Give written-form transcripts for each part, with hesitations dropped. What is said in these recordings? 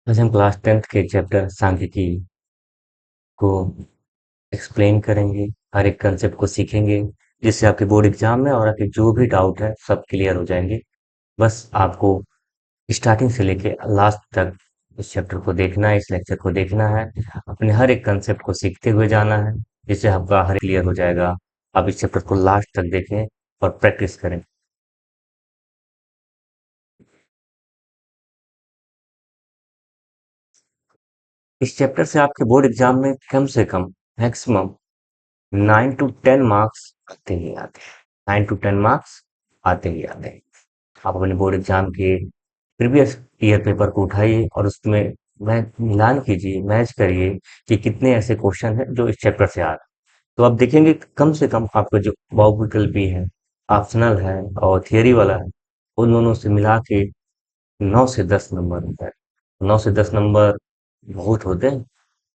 आज हम class 10th के चैप्टर सांख्यिकी को एक्सप्लेन करेंगे, हर एक कंसेप्ट को सीखेंगे, जिससे आपके बोर्ड एग्जाम में और आपके जो भी डाउट है सब क्लियर हो जाएंगे। बस आपको स्टार्टिंग से लेके लास्ट तक इस चैप्टर को देखना है, इस लेक्चर को देखना है, अपने हर एक कंसेप्ट को सीखते हुए जाना है, जिससे आपका हर क्लियर हो जाएगा। आप इस चैप्टर को लास्ट तक देखें और प्रैक्टिस करें। इस चैप्टर से आपके बोर्ड एग्जाम में कम से कम मैक्सिमम 9 to 10 मार्क्स आते ही आते हैं। 9 to 10 मार्क्स आते ही आते हैं। आप अपने बोर्ड एग्जाम के प्रीवियस ईयर पेपर को उठाइए और उसमें मिलान कीजिए, मैच करिए कि कितने ऐसे क्वेश्चन हैं जो इस चैप्टर से आ रहे हैं। तो आप देखेंगे कि कम से कम आपका जो बहुविकल्पी भी है, ऑप्शनल है और थियरी वाला है, उन दोनों से मिला के 9 से 10 नंबर होता है। 9 से 10 नंबर बहुत होते हैं,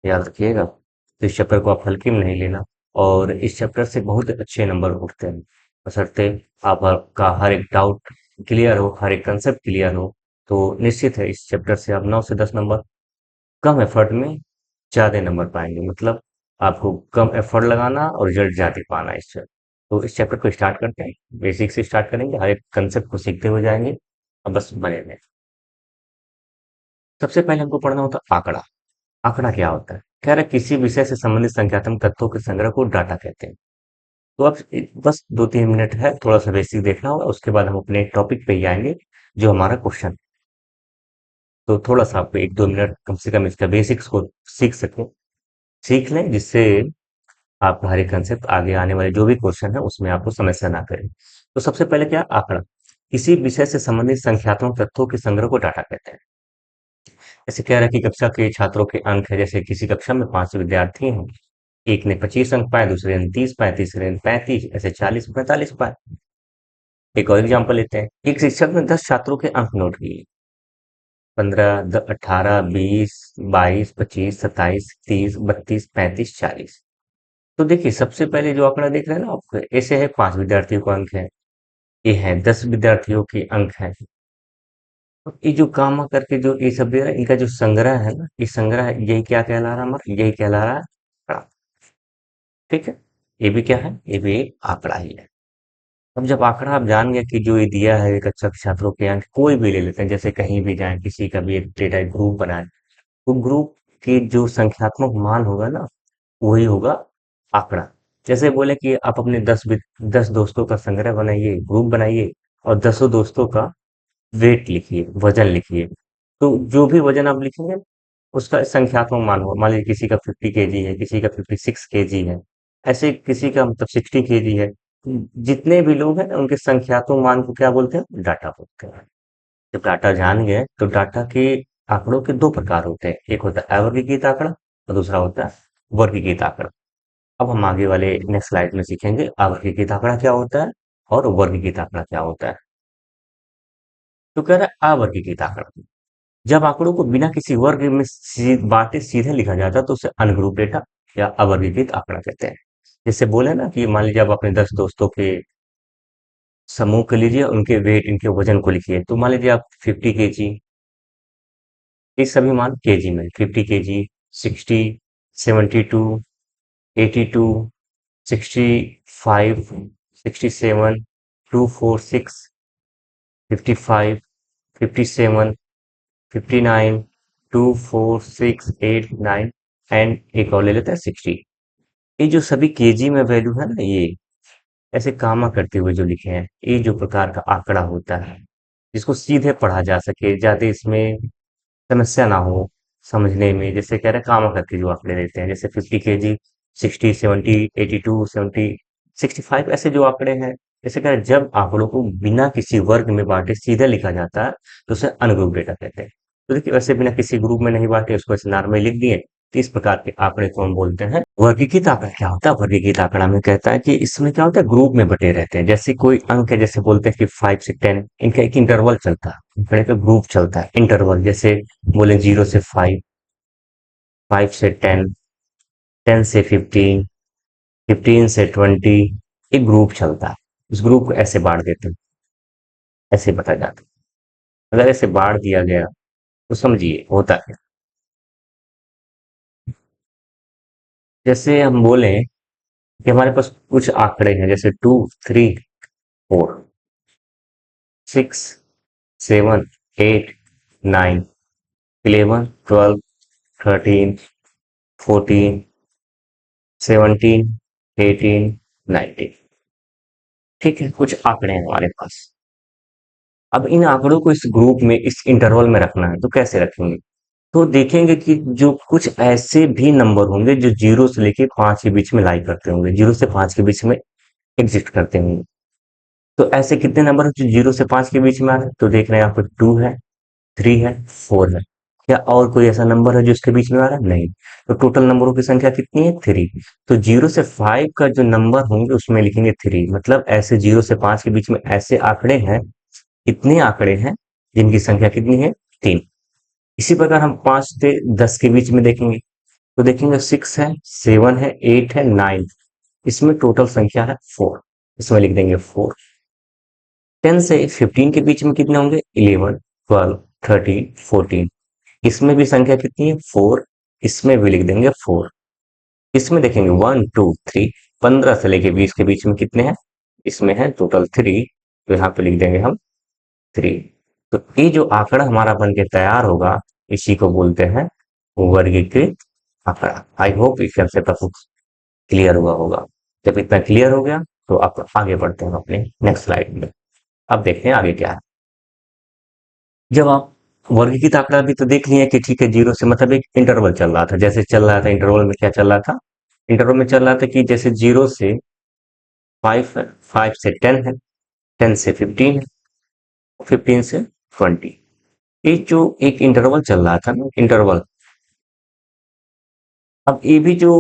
याद रखिएगा। तो इस चैप्टर को आप हल्के में नहीं लेना और इस चैप्टर से बहुत अच्छे नंबर उठते हैं, बशर्ते आपका हर एक डाउट क्लियर हो, हर एक कंसेप्ट क्लियर हो। तो निश्चित है इस चैप्टर से आप 9 से 10 नंबर कम एफर्ट में ज्यादा नंबर पाएंगे। मतलब आपको कम एफर्ट लगाना और रिजल्ट ज्यादा पाना है इससे। तो इस चैप्टर को स्टार्ट करते हैं, बेसिक से स्टार्ट करेंगे, हर एक कंसेप्ट को सीखते हुए जाएंगे। अब बस बने रहें। सबसे पहले हमको पढ़ना होता है आंकड़ा। आंकड़ा क्या होता है? कह रहा है किसी विषय से संबंधित संख्यात्मक तथ्यों के संग्रह को डाटा कहते हैं। तो अब बस 2-3 मिनट है, थोड़ा सा बेसिक देखना होगा, उसके बाद हम अपने टॉपिक पे ही आएंगे जो हमारा क्वेश्चन। तो थोड़ा सा आपको 1-2 मिनट कम से कम इसका बेसिक्स को सीख सकें, सीख लें, जिससे आपका हर एक कंसेप्ट आगे आने वाले जो भी क्वेश्चन है उसमें आपको समस्या ना करे। तो सबसे पहले क्या? आंकड़ा किसी विषय से संबंधित संख्यात्मक तथ्यों के संग्रह को डाटा कहते हैं। जैसे कह रहा है कि कक्षा के छात्रों के अंक है, जैसे किसी कक्षा में 5 विद्यार्थी हैं, एक ने 25 अंक पाए, दूसरे ने 30 पाए, तीसरे ने 35, ऐसे 40-45 पाए। एक और एग्जांपल लेते हैं। एक शिक्षक ने 10 छात्रों के अंक नोट किए। 15, 18, 20, 22, 25, 27, 30, 32, 35, 40। तो देखिए सबसे पहले जो आंकड़ा देख रहे हैं ना आप, ऐसे है 5 विद्यार्थियों का अंक है, ये है 10 विद्यार्थियों के अंक है। तो ये जो गामा करके जो ये सब दे रहा है, इनका जो संग्रह है ना, ये संग्रह यही क्या कहला रहा है हमारा? यही कहला रहा है आंकड़ा। ठीक है, ये भी क्या है? ये भी एक आंकड़ा ही है। अब जब आंकड़ा आप जान गए कि जो ये दिया है कक्षा के छात्रों के अंक, कोई भी ले लेते हैं, जैसे कहीं भी जाएं, किसी का भी एक डेटा ग्रुप बनाए, तो ग्रुप के जो संख्यात्मक मान होगा ना, वही होगा आंकड़ा। जैसे बोले कि आप अपने 10 दोस्तों का संग्रह बनाइए, ग्रुप बनाइए और 10 दोस्तों का वेट लिखिए, वजन लिखिए। तो जो भी वजन आप लिखेंगे उसका संख्यात्मक मान होगा। मान लीजिए किसी का 50 kg है, किसी का 56 kg है, ऐसे किसी का मतलब 60 kg है। जितने भी लोग हैं ना उनके संख्यात्मक मान को क्या बोलते हैं? डाटा बोलते हैं। जब डाटा जान गए तो डाटा के आंकड़ों के दो प्रकार होते हैं, एक होता है अवर्गीकृत आंकड़ा और दूसरा होता है वर्गीकृत आंकड़ा। अब हम आगे वाले नेक्स्ट स्लाइड में सीखेंगे अवर्गीकृत आंकड़ा क्या होता है और वर्गीकृत आंकड़ा क्या होता है। तो कह रहा है अवर्गीकृत आंकड़ा, जब आंकड़ों को बिना किसी वर्ग में बांटे सीधे लिखा जाता है तो उसे अनग्रुप डेटा या अवर्गीकृत आंकड़ा कहते हैं। जैसे बोले ना कि मान लीजिए आप अपने 10 दोस्तों के समूह के लीजिए, उनके वेट, इनके वजन को लिखिए। तो मान लीजिए आप 50 kg, ये सभी मान केजी में, 50 kg, 60, 72, 82, 65, 67, 246, 55, 57, 59, 2, 4, 6, 8, 9 एंड एक और ले लेते हैं 60। ये जो सभी केजी में वैल्यू है ना, ये ऐसे कामा करते हुए जो लिखे हैं, ये जो प्रकार का आंकड़ा होता है जिसको सीधे पढ़ा जा सके, ज्यादा इसमें समस्या ना हो समझने में। जैसे कह रहे हैं कामा करके जो आंकड़े देते हैं, जैसे 50 kg, 60, 70, 82, 70, 65, ऐसे जो आंकड़े हैं। जैसे कह रहे हैं, जब आंकड़ों को बिना किसी वर्ग में बांटे सीधे लिखा जाता है तो उसे अनग्रुप डेटा कहते हैं। तो देखिए वैसे बिना किसी ग्रुप में नहीं बांटे, उसको ऐसे नॉर्मल लिख दिए। तो इस प्रकार के आंकड़े को हम बोलते हैं वर्गीकृत आंकड़ा। क्या होता है वर्गीकृत आंकड़ा में? कहता है कि इसमें क्या होता है, ग्रुप में बटे रहते हैं। जैसे कोई अंक है, जैसे बोलते हैं कि 5 से 10, इनका एक इंटरवल चलता है, आंकड़े का ग्रुप चलता है, इंटरवल। जैसे बोले 0 से 5, 5 से 10, 10 से 15, 15 से 20, एक ग्रुप चलता है। उस ग्रुप को ऐसे बांट देते हैं, ऐसे बताया जाता है। अगर ऐसे बांट दिया गया तो समझिए होता है, जैसे हम बोले कि हमारे पास कुछ आंकड़े हैं, जैसे 2, 3, 4, 6, 7, 8, 9, 11, 12, 13, 14, 17, 18, 19। ठीक है, कुछ आंकड़े हैं हमारे पास। अब इन आंकड़ों को इस ग्रुप में, इस इंटरवल में रखना है, तो कैसे रखेंगे? तो देखेंगे कि जो कुछ ऐसे भी नंबर होंगे जो 0 से लेके 5 के बीच में लाई करते होंगे, 0 से 5 के बीच में एग्जिस्ट करते होंगे। तो ऐसे कितने नंबर हैं जो 0 से 5 के बीच में आ रहे हैं? तो देख रहे हैं यहाँ पे 2 है, 3 है, 4 है। क्या और कोई ऐसा नंबर है जो इसके बीच में आ रहा है? नहीं। तो टोटल नंबरों की संख्या कितनी है? 3। तो 0 से 5 का जो नंबर होंगे उसमें लिखेंगे 3। मतलब ऐसे 0 से 5 के बीच में ऐसे आंकड़े हैं, इतने आंकड़े हैं जिनकी संख्या कितनी है? 3। इसी प्रकार हम 5 से 10 के बीच में देखेंगे, तो देखेंगे 6 है, 7 है, 8 है, 9। इसमें टोटल संख्या है 4। इसमें लिख देंगे 4। 10 से 15 के बीच में कितने होंगे? 11, 12, 13, 14। इसमें भी संख्या कितनी है? 4। इसमें भी लिख देंगे 4। इसमें देखेंगे 1, 2, 3। 15 से लेके 20 के बीच में कितने हैं? इसमें है टोटल 3। तो यहाँ पे लिख देंगे हम 3। तो ये जो आंकड़ा हमारा बन के तैयार होगा, इसी को बोलते हैं वर्गीकृत आंकड़ा। आई होप इस कंसेप्ट आपको क्लियर हुआ होगा। जब इतना क्लियर हो गया तो आप आगे बढ़ते हैं अपने नेक्स्ट स्लाइड में। अब देखते हैं आगे क्या है। जब आप वर्गीकृत आंकड़ा भी तो देख लिए कि ठीक है, 0 से मतलब एक इंटरवल चल रहा था, जैसे चल रहा था इंटरवल में, क्या चल रहा था? इंटरवल में चल रहा था कि जैसे 0 से 5 है, 5 से 10 है, 10 से 15 है, 15 से 20। ये जो एक इंटरवल चल रहा था ना, इंटरवल। अब ये भी जो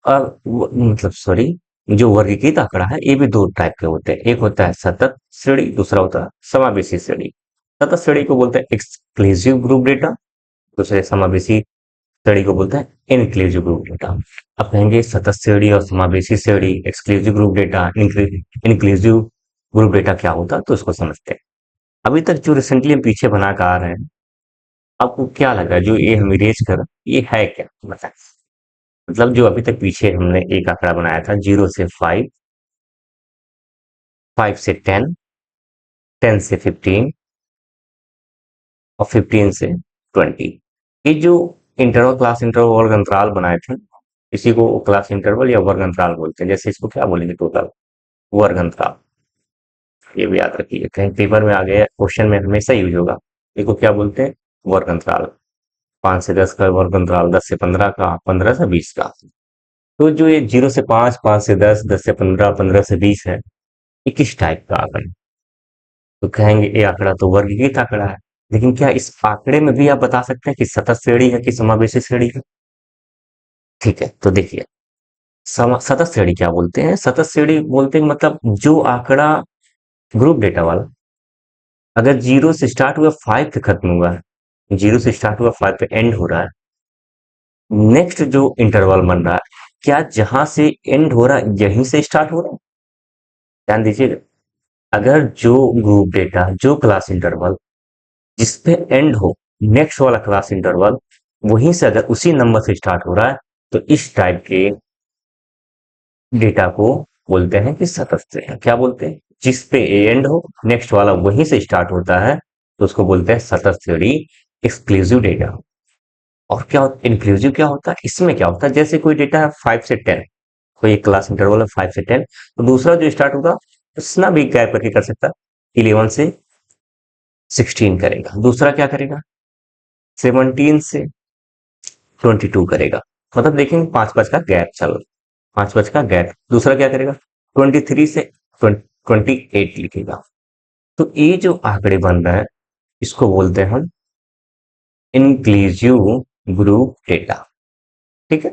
मतलब सॉरी, जो वर्गीकृत आंकड़ा है ये भी दो टाइप के होते हैं। एक होता है सतत श्रेणी, दूसरा होता है समावेशी श्रेणी। सतत श्रेणी को बोलते हैं एक्सक्लूसिव ग्रुप डेटा, दूसरे समावेशी श्रेणी को बोलते हैं इनक्लूसिव ग्रुप डेटा। अब कहेंगे सतत श्रेणी और समावेशी श्रेणी, exclusive group data, inclusive group data क्या होता है, तो इसको समझते हैं। अभी तक जो रिसेंटली हम पीछे बना कर आ रहे हैं, आपको क्या लगा जो ये हम इरेज कर, ये है क्या? बताएं। मतलब जो अभी तक पीछे हमने एक आंकड़ा बनाया था, 0 से 5, 5 से 10, 10 से 15 और 15 से 20। ये जो इंटरवल, क्लास इंटरवल, वर्ग अंतराल बनाए थे, इसी को क्लास इंटरवल या वर्ग अंतराल बोलते हैं। जैसे इसको क्या बोलेंगे? टोटल वर्ग अंतराल। ये भी याद रखिए, कहीं पेपर में आ गया, क्वेश्चन में हमेशा यूज होगा। इसको क्या बोलते हैं? वर्ग अंतराल। 5 से 10 का वर्ग अंतराल, 10 से 15 का, 15 से 20 का। तो जो ये 0 से 5, 5 से 10, 10 से 15, 15 से 20 है, ये किस टाइप का आंकड़ा है? तो कहेंगे ये आंकड़ा तो वर्गीकृत आंकड़ा है। लेकिन क्या इस आंकड़े में भी आप बता सकते हैं कि सतत श्रेणी है कि समावेशी श्रेणी है? ठीक है, तो देखिए, सतत श्रेणी क्या बोलते हैं? सतत श्रेणी बोलते हैं मतलब जो आंकड़ा ग्रुप डेटा वाला अगर 0 से स्टार्ट हुआ, 5 पे खत्म हुआ है, 0 से स्टार्ट हुआ, 5 पे एंड हो रहा है, नेक्स्ट जो इंटरवल बन रहा है, क्या जहां से एंड हो रहा है यहीं से स्टार्ट हो रहा है? ध्यान दीजिएगा। अगर जो ग्रुप डेटा, जो क्लास इंटरवल जिस पे एंड हो, नेक्स्ट वाला क्लास इंटरवल वहीं से अगर उसी नंबर से स्टार्ट हो रहा है, तो इस टाइप के डेटा को बोलते हैं कि सतत श्रेणी। क्या बोलते हैं? जिस पे एंड हो, नेक्स्ट वाला वहीं से स्टार्ट होता है, तो उसको बोलते हैं सतत श्रेणी, एक्सक्लूसिव डेटा। और क्या इंक्लूसिव क्या होता है? इसमें क्या होता है, जैसे कोई डेटा है 5 से 10, कोई एक क्लास इंटरवल है 5 से 10, तो दूसरा जो स्टार्ट होगा उतना भी गैप करके कर सकता है, 11 से 16 करेगा, दूसरा क्या करेगा 17 से 22 करेगा। मतलब देखेंगे 5-5 का गैप चल रहा है, 5-5 का गैप। दूसरा क्या करेगा 23 से 28 लिखेगा। तो ये जो आंकड़े बन रहा है, इसको बोलते हैं हम इंक्लूसिव ग्रुप डेटा। ठीक है।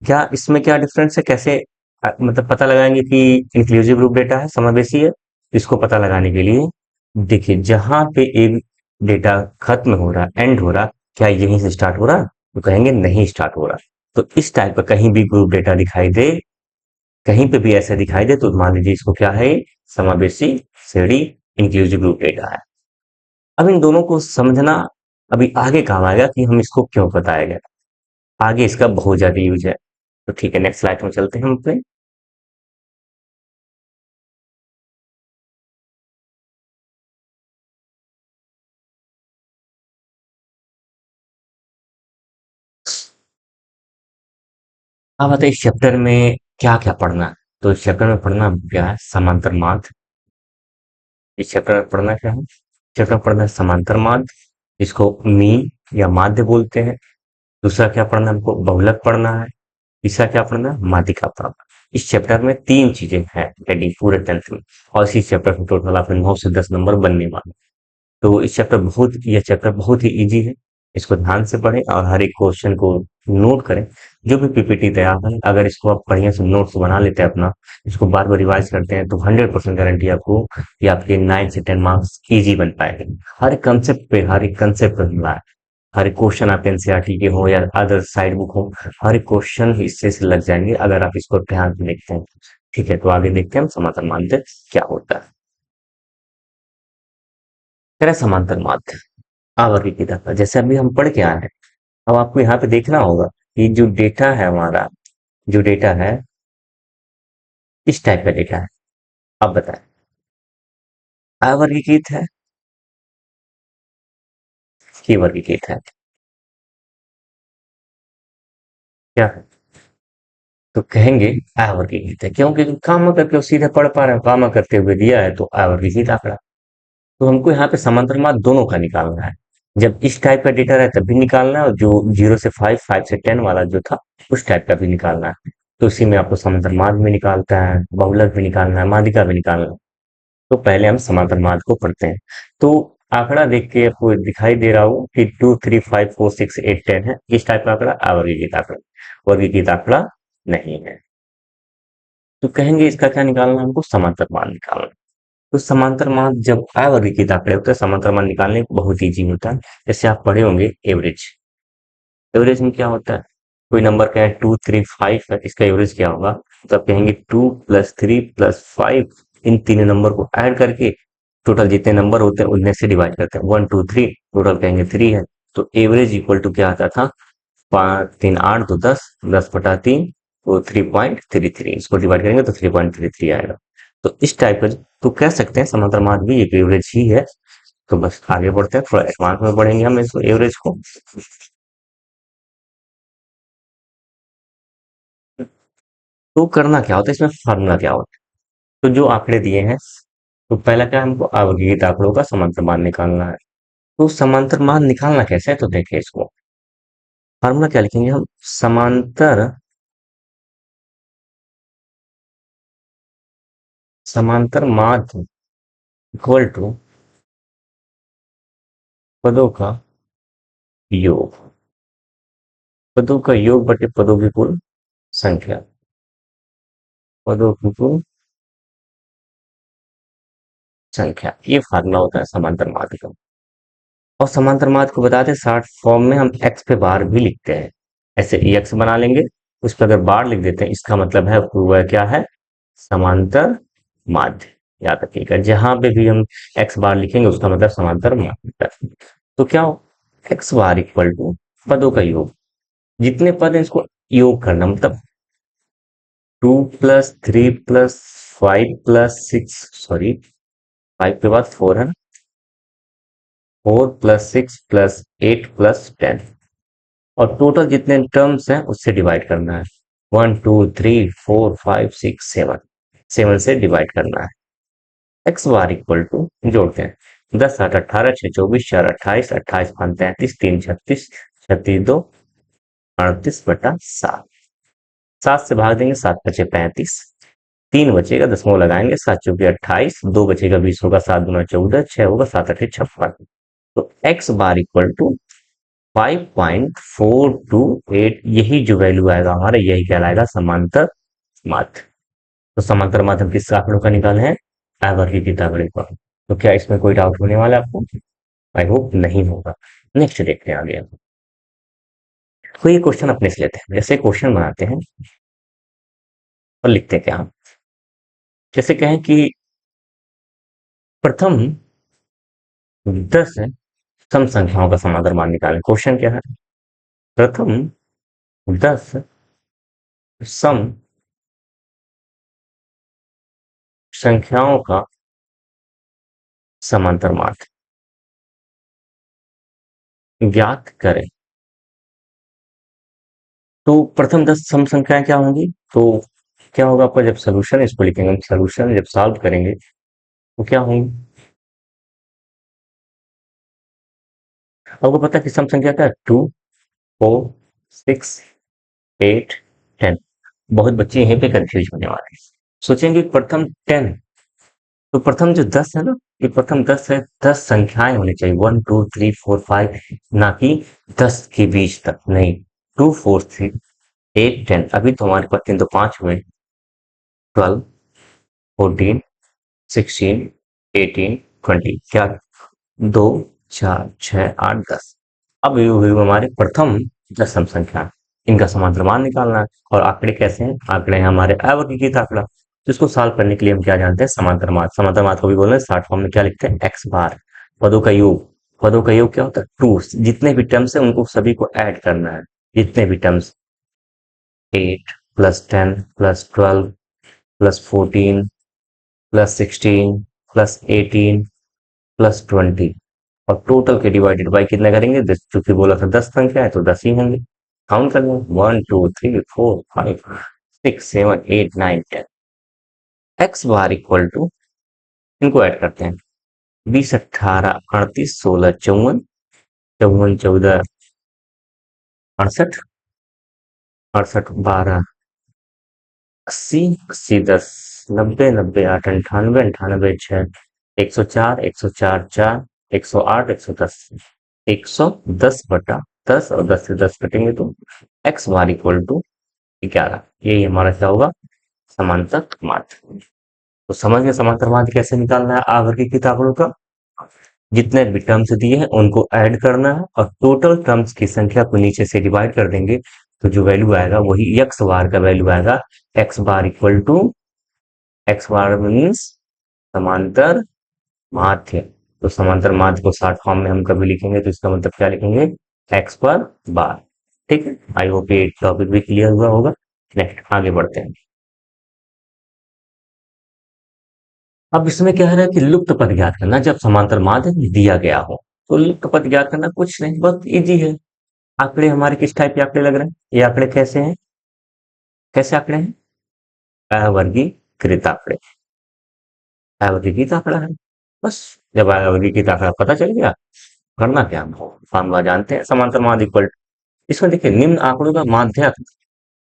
क्या इसमें क्या डिफरेंस है, कैसे मतलब पता लगाएंगे कि इंक्लूसिव ग्रुप डेटा है, समावेशी है? इसको पता लगाने के लिए देखिए, जहां पे एक डेटा खत्म हो रहा है, एंड हो रहा, क्या यहीं से स्टार्ट हो रहा? तो कहेंगे नहीं स्टार्ट हो रहा। तो इस टाइप का कहीं भी ग्रुप डेटा दिखाई दे, कहीं पे भी ऐसा दिखाई दे, तो मान लीजिए इसको क्या है, समावेशी श्रेणी, इंक्लूसिव ग्रुप डेटा है। अब इन दोनों को समझना अभी आगे काम आएगा कि हम इसको क्यों बताया गया, आगे इसका बहुत ज्यादा यूज है। तो ठीक है, नेक्स्ट स्लाइड में चलते हैं हम अपने। अब आता है इस चैप्टर में क्या क्या पढ़ना है। तो इस चैप्टर में पढ़ना क्या है, समांतर मार्ग। इस चैप्टर में पढ़ना क्या है, चैप्टर में पढ़ना है समांतर मार्ग, इसको मीन या माध्य बोलते हैं। दूसरा क्या पढ़ना है हमको, बहुलक पढ़ना है। तीसरा क्या पढ़ना है, माध्यिका पढ़ना। इस चैप्टर में तीन चीजें हैं रेडी पूरे टेंथ में। और इसी चैप्टर में टोटल आपके 9 से 10 नंबर बनने वाले। तो इस चैप्टर बहुत यह चैप्टर बहुत ही इजी है। इसको ध्यान से पढ़ें और हर एक क्वेश्चन को नोट करें। जो भी पीपीटी तैयार है, अगर इसको आप बढ़िया से नोट्स बना लेते हैं अपना, इसको बार बार रिवाइज करते हैं, तो 100% गारंटी आपको कि आपके 9 से 10 मार्क्स इजी बन पाएंगे। हर एक कंसेप्ट पे मिला है। हर एक क्वेश्चन आप एनसीईआरटी के हो या अदर साइड बुक हो, हर एक क्वेश्चन इससे से लग जाएंगे अगर आप इसको ध्यान से देखते हैं। ठीक है, तो आगे देखते हैं हम समाधान मानते क्या होता है। तेरा समांतर माध्य आवर्ती की तरह जैसे अभी हम पढ़ के आए हैं। अब आपको यहाँ पे देखना होगा कि जो डेटा है हमारा, जो डेटा है इस टाइप का डेटा है। अब बताएं, अवर्गीकृत है कि वर्गीकृत है, क्या है? तो कहेंगे अवर्गीकृत है, क्योंकि काम करके वो सीधे पढ़ पा रहे हैं, काम करते हुए दिया है तो अवर्गीकृत आंकड़ा। तो हमको यहाँ पे समांतर मान दोनों का निकालना है। जब इस टाइप का डेटा रहता है तब भी निकालना है, और जो 0 से 5, 5 से 10 वाला जो था उस टाइप का भी निकालना है। तो इसी में आपको समांतर माध्य भी निकालता है, बहुलक भी निकालना है, माध्यिका भी निकालना है। तो पहले हम समांतर माध्य को पढ़ते हैं। तो आंकड़ा देख के आपको दिखाई दे रहा हो कि 2 3 5 4 6 8 10 है, इस टाइप का आंकड़ा अवर्गीकृत आंकड़ा, वर्गीकृत आंकड़ा नहीं है। तो कहेंगे इसका क्या निकालना है, हमको समांतर मान निकालना है। तो समांतर मान जब अवर्गीकृत आंकड़े होते हैं, समांतर मान निकालने बहुत ईजी होता है। जैसे आप पढ़े होंगे एवरेज। एवरेज में क्या होता है, कोई नंबर का है 2 3 5 है, इसका एवरेज क्या होगा? तो आप कहेंगे 2 + 3 + 5, इन तीनों नंबर को ऐड करके टोटल जितने नंबर होते हैं उनमें से डिवाइड करते हैं, 1 2 3, टोटल कहेंगे 3 है। तो एवरेज इक्वल टू क्या आता था, 5 3 8 तो 10, 10/3 तो 3.33, इसको डिवाइड करेंगे तो 3.33 आएगा। तो इस टाइप का तो कह सकते हैं समांतर माध्य भी एक एवरेज ही है। तो बस आगे बढ़ते हैं, थोड़ा एडवांस में पढ़ेंगे हम इसको एवरेज को। तो करना क्या होता है, इसमें फार्मूला क्या होता है? तो जो आंकड़े दिए हैं, तो पहला क्या है, हमको अवगित आंकड़ों का समांतर मान निकालना है। तो समांतर मान निकालना कैसे है, तो देखिए इसको फार्मूला क्या लिखेंगे हम, समांतर समांतर माध्य इक्वल टू पदों का योग, पदों का योग बटे पदों की कुल संख्या, पदों की कुल संख्या, ये फार्मूला होता है समांतर माध्य का। और समांतर माध्य को बताते हैं शॉर्ट फॉर्म में, हम एक्स पे बार भी लिखते हैं। ऐसे एक्स बना लेंगे, उस पर अगर बार लिख देते हैं, इसका मतलब है वह क्या है, समांतर माध्य। याद रखिएगा, जहां पे भी हम एक्स बार लिखेंगे उसका मतलब समांतर माध्य। तो क्या हो, एक्स बार इक्वल टू पदों का योग, जितने पद हैं इसको योग करना, मतलब 2 + 3 + 5 + 6, सॉरी 5 के बाद 4 है, 4 + 6 + 8 + 10, और टोटल जितने टर्म्स हैं उससे डिवाइड करना है। 1 2 3 4 5 6 7, 7 से डिवाइड करना है। एक्स बार इक्वल टू, जोड़ते हैं, 10 8 18 6 24 4 28, 28 5 33, 3 36, 36 2 38/7, 7 से भाग देंगे, 7 × 5 = 35, 3 बचेगा, दशमलव लगाएंगे, 7 × 4 = 28, 2 बचेगा, 20 होगा, 7 × 2 = 14, 6 होगा, 7 × 8 = 56। तो एक्स बार इक्वल टू 5.428, यही जो वैल्यू आएगा हमारा, यही कहलाएगा समांतर माध्य। तो समांतर माध्य हम किस आंकड़ों का निकाले हैं, अवर्गीकृत आंकड़े का। तो क्या इसमें कोई डाउट होने वाला है आपको? आई होप नहीं होगा। नेक्स्ट देखते हैं आगे। कोई क्वेश्चन अपने से लेते हैं, जैसे क्वेश्चन बनाते हैं और लिखते हैं क्या हम, जैसे कहें कि प्रथम 10 है, सम संख्याओं का समांतर मान निकालें। क्वेश्चन क्या है? प्रथम 10 सम संख्याओं का समांतर मान ज्ञात करें। तो प्रथम 10 सम संख्याएं क्या होंगी? तो क्या होगा आपका, जब सोल्यूशन इसको लिखेंगे, हम सोल्यूशन जब सॉल्व करेंगे तो क्या होंगी? आपको पता है कि सम संख्या क्या है? 2, 4, 6, 8, 10। बहुत बच्चे यहीं पे कंफ्यूज होने वाले हैं, सोचेंगे प्रथम 10, तो प्रथम जो 10 है ना, ये प्रथम 10 है, 10 संख्याएं होनी चाहिए, 1 2 3 4 5, ना कि 10 के बीच तक नहीं। 2 4 3 8 10, अभी तो हमारे पास 3 तो 5 हुए, 12 14 16 18 20, क्या? 2 4 6 8 10। अब ये हुई हमारे प्रथम 10 सम संख्या, इनका समांतर मान निकालना है। और आंकड़े कैसे हैं? आंकड़े हैं हमारे अवर्गीकृत आंकड़ा, तो इसको सॉल्व करने के लिए हम क्या जानते हैं? समांतर माध्य। समांतर माध्य को भी बोल रहे हैं, शॉर्ट फॉर्म में क्या लिखते हैं? एक्स बार। पदों का योग, पदों का योग क्या होता है? टू। जितने भी टर्म्स है उनको सभी को ऐड करना है, जितने भी terms, 8 plus 10 plus 12 plus 14 plus 16 plus 18 plus 20, और टोटल के डिवाइडेड बाई कितना करेंगे? 10, क्योंकि बोला था 10 संख्या है तो 10 ही होंगे। काउंट कर लो, 1 2 3 4 5 6 7 8 9 10। एक्स बार इक्वल टू, इनको ऐड करते हैं, 20 18 38 16 54, 54 14 68, 68 12 80, 80 10 90, 90 8 98, 98 6 104, 104 4 108, 110, 110 बटा 10, और 10 से 10 कटेंगे तो एक्स बार इक्वल टू 11। यही हमारा क्या होगा? समांतर माध्य। तो समझ गए समांतर माध्य कैसे निकालना है आवर्गीकृत आंकड़ों का? जितने भी टर्म्स दिए हैं उनको ऐड करना है, और टोटल टर्म्स की संख्या को नीचे से डिवाइड कर देंगे, तो जो वैल्यू आएगा वही एक्स बार का वैल्यू आएगा। X bar equal to, x bar means समांतर माध्य। तो समांतर माध्य को शॉर्ट फॉर्म में हम कभी लिखेंगे तो इसका मतलब क्या लिखेंगे? एक्स पर बार। ठीक है, आई होप ये टॉपिक भी क्लियर हुआ होगा। नेक्स्ट आगे बढ़ते हैं। अब इसमें क्या है कि लुप्त पद ज्ञात करना, जब समांतर माध्य दिया गया हो तो लुप्त पद ज्ञात करना कुछ नहीं, बहुत इजी है। आंकड़े हमारे किस टाइप के आंकड़े लग रहे हैं? ये आंकड़े कैसे हैं? कैसे आंकड़े हैं? अवर्गीकृत आंकड़े। अवर्गीकृत आंकड़ा है, बस। जब अवर्गीकृत आंकड़ा पता चल गया, करना क्या? फॉर्मूला जानते हैं, समांतर माध्य इक्वल। इसमें देखिए निम्न आंकड़ों का माध्य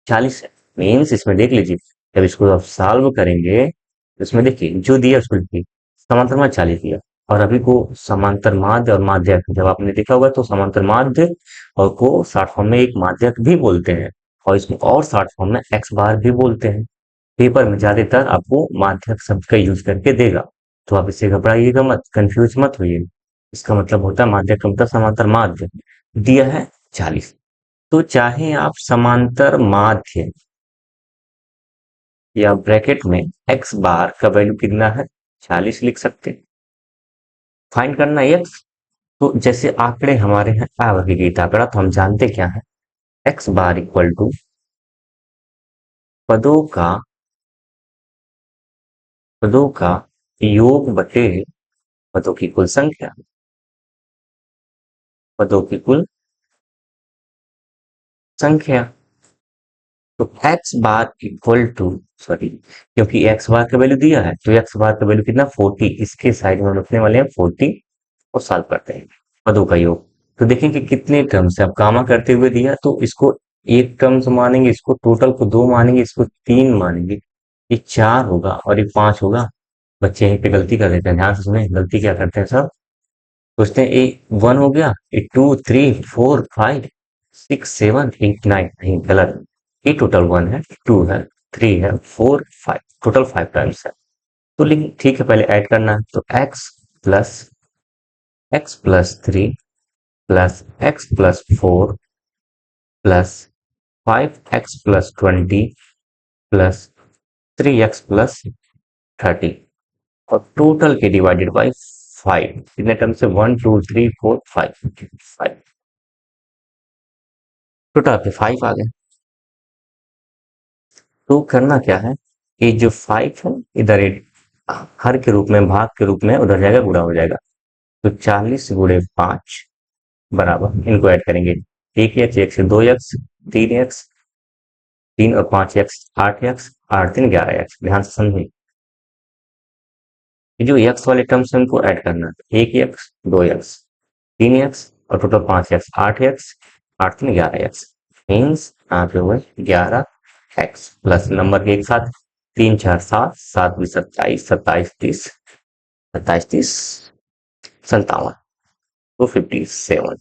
40 है, मीन्स इसमें देख लीजिए, जब इसको आप सॉल्व करेंगे, इसमें देखिए जो दिया उसको लिखिए, समांतर माध्य 40 दिया, और अभी को समांतर माध्य और माध्यक जब आपने देखा होगा तो समांतर माध्य और को शॉर्ट फॉर्म में एक माध्यक भी बोलते हैं, और इसको और शॉर्ट फॉर्म में एक्स बार भी बोलते हैं। पेपर में ज्यादातर आपको माध्यक शब्द का यूज करके देगा, तो आप इससे घबराइएगा मत, कंफ्यूज मत होइए। इसका मतलब होता है माध्यक का मतलब समांतर माध्य। दिया है 40, तो चाहे आप समांतर माध्य या ब्रैकेट में एक्स बार का वैल्यू कितना है 40 लिख सकते हैं। फाइंड करना है एक्स, तो जैसे आंकड़े हमारे हैं अवर्गीकृत आंकड़ा, तो हम जानते क्या है? एक्स बार इक्वल टू पदों का, पदों का योग बटे पदों की कुल संख्या, पदों की कुल संख्या। तो x bar equal to, sorry, क्योंकि एक्स बार का वैल्यू दिया है तो एक्स बार का वैल्यू कितना? 40, इसके साइड में हम रखने वाले हैं 40, और सॉल्व करते हैं पदों का योग। तो देखेंगे कितने टर्म्स है, अब गामा करते हुए दिया तो इसको एक टर्म्स मानेंगे, इसको टोटल को 2 मानेंगे, इसको 3 मानेंगे, ये 4 होगा और ये 5 होगा। बच्चे यहीं पे गलती कर देते हैं, ध्यान से सुने, गलती क्या करते हैं सब? सोचते हैं ए 1 हो गया, ये 2 3 4 5 6 7 8 9, नहीं गलत। ये टोटल 1 है, 2 है, 3 है, 4 5, टोटल 5 टाइम्स है। तो लेकिन ठीक है, पहले ऐड करना है, तो x plus 3 plus x plus 4 plus 5x plus 20 plus 3x plus 30, और टोटल के डिवाइडेड बाई 5 कितने टर्म से 1 2 3 4 5 5 टोटल आपके 5 आ गए। तो करना क्या है कि जो 5 है इधर एक हर के रूप में भाग के रूप में उधर जाएगा गुणा हो जाएगा। तो 40 गुणे 5 बराबर इनको ऐड करेंगे। एक एक्स एक से 2 एक्स 3 एक्स 3 और 5 एक्स 8 एक्स 8 3 11 एक्स। ध्यान से समझिए ये जो एक्स वाले टर्म्स है उनको ऐड करना है। 1 एक्स 2 एक्स 3 एक्स और total 5 x 8 x 8 3 11 x means यहाँ पे हुए 11 एक्स प्लस नंबर के एक साथ 3 4 7 7 भी 27 27 30 27 30 57 257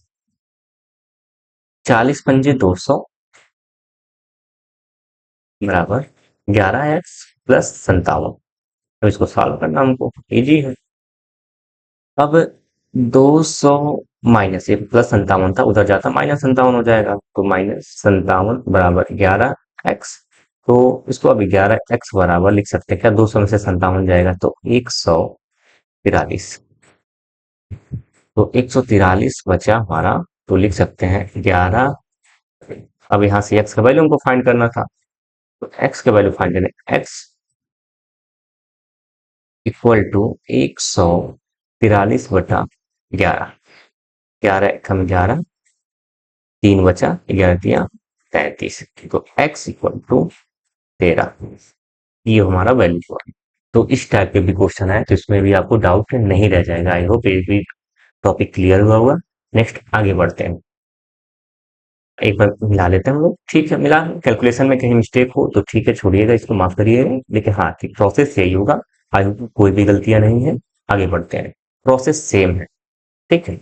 40 पंजे 200 बराबर 11 एक्स प्लस 57। तो इसको सॉल्व करना हमको इजी है। अब 200 माइनस ये प्लस 57 था उधर जाता -57 हो जाएगा। तो -57 बराबर 11 एक्स। तो इसको अभी 11 एक्स बराबर लिख सकते हैं क्या? 200 में से 57 जाएगा तो 143। तो 143 बचा हमारा। तो लिख सकते हैं 11। अब यहाँ से एक्स का वैल्यू हमको फाइंड करना था। तो एक्स का वैल्यू फाइंड करें। X equal to 143/11। 11 3 बचा 11 3 33। तो x इक्वल टू 13 ये हमारा वैल्यू हुआ। तो इस टाइप के भी क्वेश्चन है तो इसमें भी आपको डाउट नहीं रह जाएगा। आई होप ये भी टॉपिक क्लियर हुआ होगा। नेक्स्ट आगे बढ़ते हैं। एक बार मिला लेते हैं हम लोग। ठीक है मिला। कैलकुलेशन में कहीं मिस्टेक हो तो ठीक है छोड़िएगा इसको माफ करिएगा। लेकिन हाँ ठीक प्रोसेस यही होगा। आई होप कोई भी गलतियां नहीं है। आगे बढ़ते हैं। प्रोसेस सेम है। ठीक है।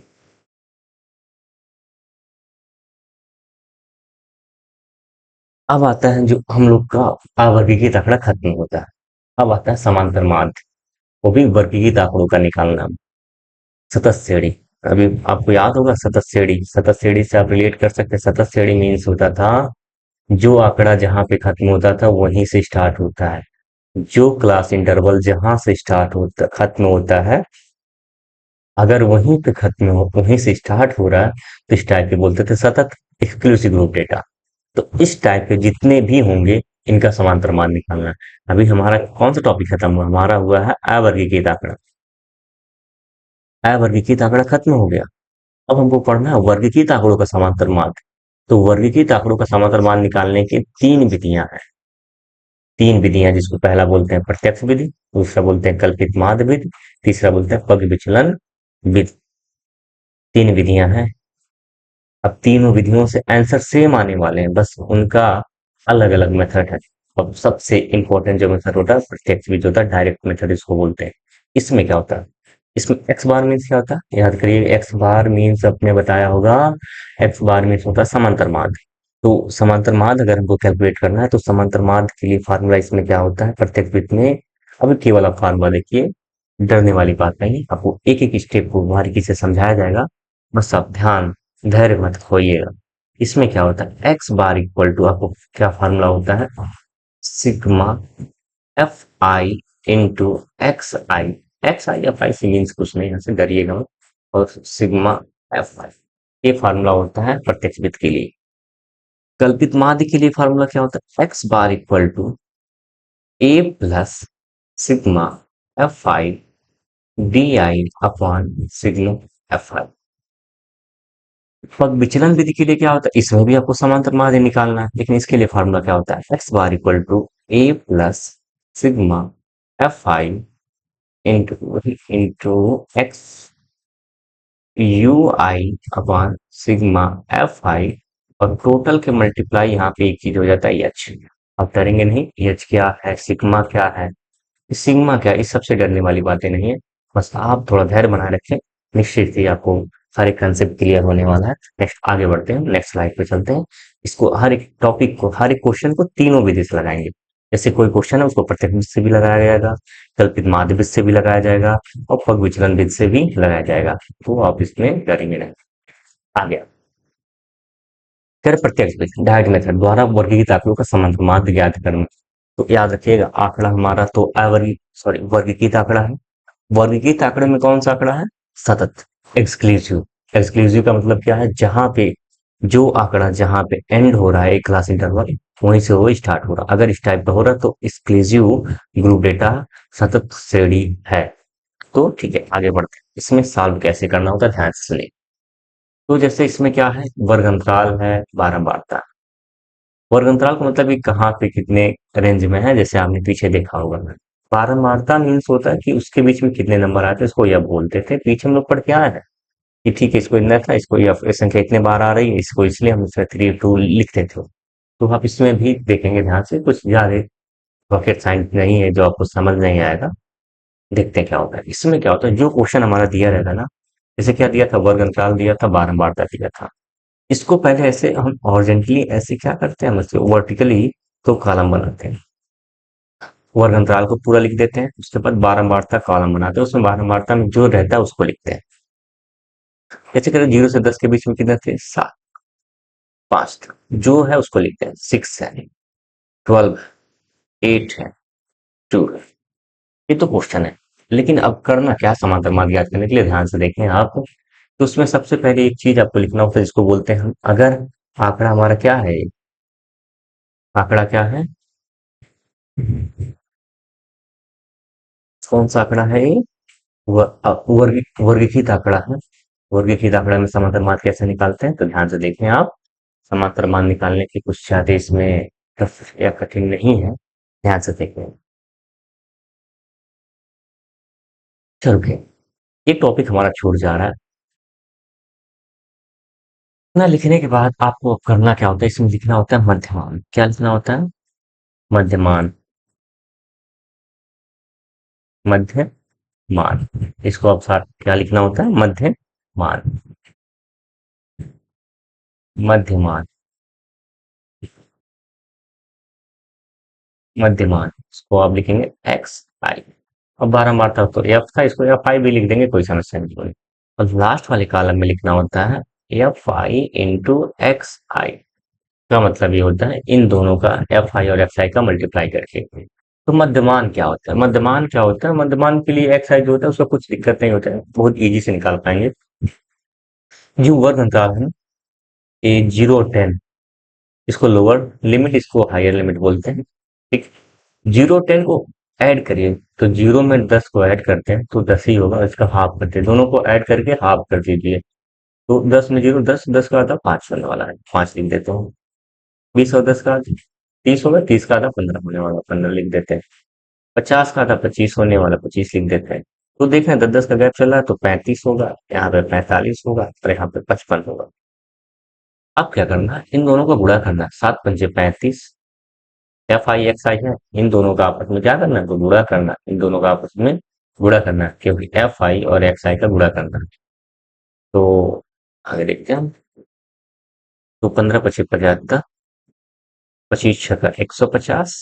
अब आता है जो हम लोग का अवर्गीकृत आंकड़ा खत्म होता है। अब आता है समांतर माध्य। वो भी वर्गीकृत आंकड़ों का निकालना। सतत श्रेणी। अभी आपको याद होगा सतत श्रेणी। सतत श्रेणी से आप रिलेट कर सकते हैं। सतत श्रेणी मीन्स होता था जो आंकड़ा जहां पे खत्म होता था वहीं से स्टार्ट होता है। जो क्लास इंटरवल जहां से स्टार्ट होता खत्म होता है अगर वहीं पे खत्म हो वहीं से स्टार्ट हो रहा है तो इस टाइप के बोलते थे सतत एक्सक्लूसिव ग्रुप डेटा। तो इस टाइप के जितने भी होंगे इनका समांतर मान निकालना है। अभी हमारा कौन सा टॉपिक खत्म हुआ? हमारा हुआ है अवर्गीकृत आंकड़ा। अवर्गीकृत आंकड़ा खत्म हो गया। अब हमको पढ़ना है वर्गीकृत आंकड़ों का समांतर मान। तो वर्गीकृत आंकड़ों का समांतर मान निकालने की 3 विधियां हैं। 3 विधियां जिसको पहला बोलते हैं प्रत्यक्ष विधि, दूसरा बोलते हैं कल्पित माध्य विधि, तीसरा बोलते हैं पग विचलन विधि। 3 विधियां हैं। अब तीनों विधियों से आंसर सेम आने वाले हैं बस उनका अलग अलग मेथड है। अब सबसे इंपॉर्टेंट जो मेथड होता है प्रत्यक्ष विधि होता है डायरेक्ट मेथड इसको बोलते हैं। इसमें क्या होता है? इसमें एक्स बार मीन्स क्या होता है? याद करिए एक्स बार मीन्स अपने बताया होगा। एक्स बार मीन्स होता है समांतर माध्य। तो समांतर माध्य अगर हमको कैलकुलेट करना है तो समांतर माध्य के लिए फार्मूला इसमें क्या होता है प्रत्येक विधि में? अब केवल आप फार्मूला देखिए। डरने वाली बात नहीं है। आपको एक एक स्टेप को बारीकी से समझाया जाएगा। बस आप ध्यान धैर्य मत खोइएगा। इसमें क्या होता है एक्स बार इक्वल टू आपको क्या फार्मूला होता है? Sigma F I into x I से मीन्स कुछ नहीं यहाँ से डरिएगा मत। और सिग्मा एफ आई ये फार्मूला होता है प्रत्यक्ष विधि के लिए। कल्पित माध्य के लिए फार्मूला क्या होता है? X bar equal to A plus sigma F i d i upon sigma F i. पग विचलन विधि के लिए क्या होता है? इसमें भी आपको समांतर माध्य निकालना है लेकिन इसके लिए फार्मूला क्या होता है? X bar equal to A plus sigma F I into x u i upon sigma F I. और टोटल के मल्टीप्लाई यहाँ पे एक चीज हो जाता है एच। अब डरेंगे नहीं। एच क्या है? सिग्मा क्या है? सिग्मा क्या है? इस सबसे डरने वाली बातें नहीं है। बस आप थोड़ा धैर्य बनाए रखें। निश्चित ही आपको सारे कंसेप्ट क्लियर होने वाला है। नेक्स्ट आगे बढ़ते हैं। नेक्स्ट स्लाइड पे चलते हैं। इसको हर एक टॉपिक को हर एक क्वेश्चन को तीनों विधि से लगाएंगे। जैसे कोई क्वेश्चन है उसको प्रत्यक्ष विधि से भी लगाया जाएगा, कल्पित माध्य विधि से भी लगाया जाएगा और पग विचलन विधि से भी लगाया जाएगा। तो आप इसमें डरेंगे नहीं। आ गया। कर प्रत्यक्ष विधि डायरेक्ट मेथड द्वारा वर्गीकृत आंकड़ों का समांतर माध्य ज्ञात करना। तो याद रखिएगा आंकड़ा हमारा तो वर्गीकृत आंकड़ा है। वर्गीकृत आंकड़े में कौन सा आंकड़ा है? सतत, एक्सक्लूसिव। एक्सक्लूसिव का मतलब क्या है? जहां पे जो आंकड़ा जहां पे एंड हो रहा है एक क्लास इंटरवल, वहीं से वो स्टार्ट हो रहा, अगर इस टाइप का हो रहा तो एक्सक्लूसिव ग्रुप डेटा सतत श्रेणी है। तो ठीक है, आगे बढ़ते हैं। इसमें सॉल्व कैसे करना होता है, ध्यान से सुनिए। तो जैसे इसमें क्या है, वर्ग अंतराल है, बारंबारता। वर्ग अंतराल का मतलब कि कहाँ पे कितने रेंज में है, जैसे आपने पीछे देखा होगा। बारंबारता मीन्स होता है कि उसके बीच में कितने नंबर आते हैं, इसको यह बोलते थे। पीछे हम लोग पढ़ के आए हैं कि ठीक है, इसको इतना था, इसको यह संख्या इतने बार आ रही है, इसको इसलिए हम इसमें 3 2 लिखते थे। तो आप इसमें भी देखेंगे ध्यान से, कुछ ज्यादा रॉकेट साइंस नहीं है जो आपको समझ नहीं आएगा। देखते हैं क्या होता है इसमें। क्या होता है, जो क्वेश्चन हमारा दिया रहेगा ना, जैसे क्या दिया था, वर्ग अंतराल दिया था, बारंबारता दिया था। इसको पहले ऐसे हम हॉरिजॉन्टली ऐसे क्या करते हैं, हम इसको वर्टिकली तो कॉलम बनाते हैं। वर्ग अंतराल को पूरा लिख देते हैं, उसके बाद बारंबारता कॉलम बनाते हैं, उसमें बारंबारता में जो रहता है उसको लिखते हैं। जैसे कहते हैं 0 से 10 के बीच में कितने थे, 7, 5, जो है उसको लिखते हैं, 6 है, 12, 8 है, 2 है। ये तो क्वेश्चन है। लेकिन अब करना क्या, समांतर मान ज्ञात करने के लिए ध्यान से देखें आप। तो उसमें सबसे पहले एक चीज आपको लिखना होता है जिसको बोलते हैं हम, अगर आंकड़ा हमारा क्या है, आंकड़ा क्या है, कौन सा आंकड़ा है ये, वर्गीकृत आंकड़ा है। वर्गीकृत आंकड़ा में समांतर मान कैसे निकालते हैं, तो ध्यान से देखें आप। समांतर मान निकालने की कुछ ज्यादा इसमें टफ या कठिन नहीं है, ध्यान से देखें। चलो फिर, ये टॉपिक हमारा छूट जा रहा है। इतना लिखने के बाद आपको अब करना क्या होता है, इसमें लिखना होता है मध्यमान। क्या लिखना होता है, मध्यमान। मध्यमान, इसको अब साथ क्या लिखना होता है, मध्यमान। मध्यमान, मध्यमान, इसको आप लिखेंगे एक्स आई। अब 12 बार तक तो एफ था, इसको एफ आई भी लिख देंगे, कोई समस्या नहीं होगी। और लास्ट वाले कॉलम में लिखना होता है F I into x I. का मतलब ये होता है इन दोनों का, एफ आई और एक्स आई का मल्टीप्लाई करके। तो मध्यमान क्या होता है, मध्यमान क्या होता है, मध्यमान के लिए एक्स आई जो होता है उसका कुछ दिक्कत नहीं होता है, बहुत इजी से निकाल पाएंगे। जो वर्ग अंतराल है ना, ये 0 और 10, इसको लोअर लिमिट, इसको हायर लिमिट बोलते हैं। ठीक, 0 10 को ऐड करिए, तो 0 में 10 को ऐड करते हैं तो 10 ही होगा, इसका हाफ करते हैं, दोनों को ऐड करके हाफ कर दीजिए। तो 10 में 0 10, 10 का आधा 5 होने वाला है, 5 लिख देते हैं। 20 और 10 का आधा 30 होगा, 30 का आधा 15 होने वाला, 15 लिख देते हैं। 50 का आधा 25 होने वाला, 25 लिख देते हैं। तो देखें 10 10 का गैप चल रहा है, तो 35 होगा, यहाँ पे 45 होगा, और यहाँ पे 55 होगा। अब क्या करना है, इन दोनों को गुणा करना है, 7 पंजे 35। एफ आई एक्स आई है, इन दोनों का आपस में क्या करना है, तो गुणा करना है, इन दोनों का आपस में गुणा करना है, क्योंकि एफ आई और एक्स आई का गुणा करना है। तो आगे देखते हैं हम। तो 15 25 75, 25 6 150,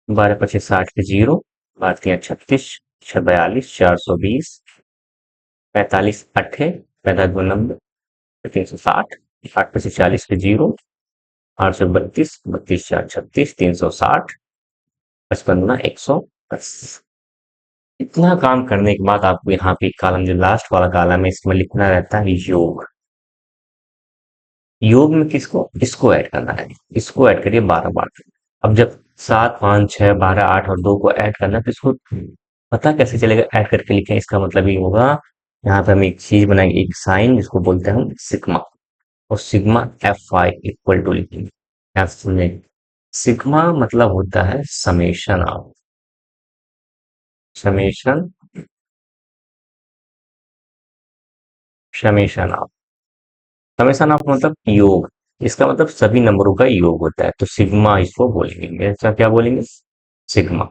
12 25 60 के 0, 12 3 36, 6 42, 420, 45 8, 45 2 90, 360, 8 25 40 के 0, 832, 32 4 36, 360, 55 गुना 110। इतना काम करने के बाद आपको यहाँ पे कॉलम, जो लास्ट वाला कॉलम है, इसमें लिखना रहता है योग। योग में किसको, इसको ऐड करना है, इसको ऐड करिए 12 बार। अब जब 7 5 6 12 8 और 2 को ऐड करना है, तो इसको पता कैसे चलेगा, ऐड करके लिखें, इसका मतलब ये होगा, यहाँ पे हम एक चीज बनाएंगे, एक साइन जिसको बोलते हैं हम सिग्मा। और sigma F i equal to लिखेंगे, एफ में सिग्मा मतलब होता है summation of, summation, summation of, summation of मतलब योग। इसका मतलब सभी नंबरों का योग होता है, तो सिग्मा इसको बोलेंगे, ऐसा क्या बोलेंगे, सिग्मा।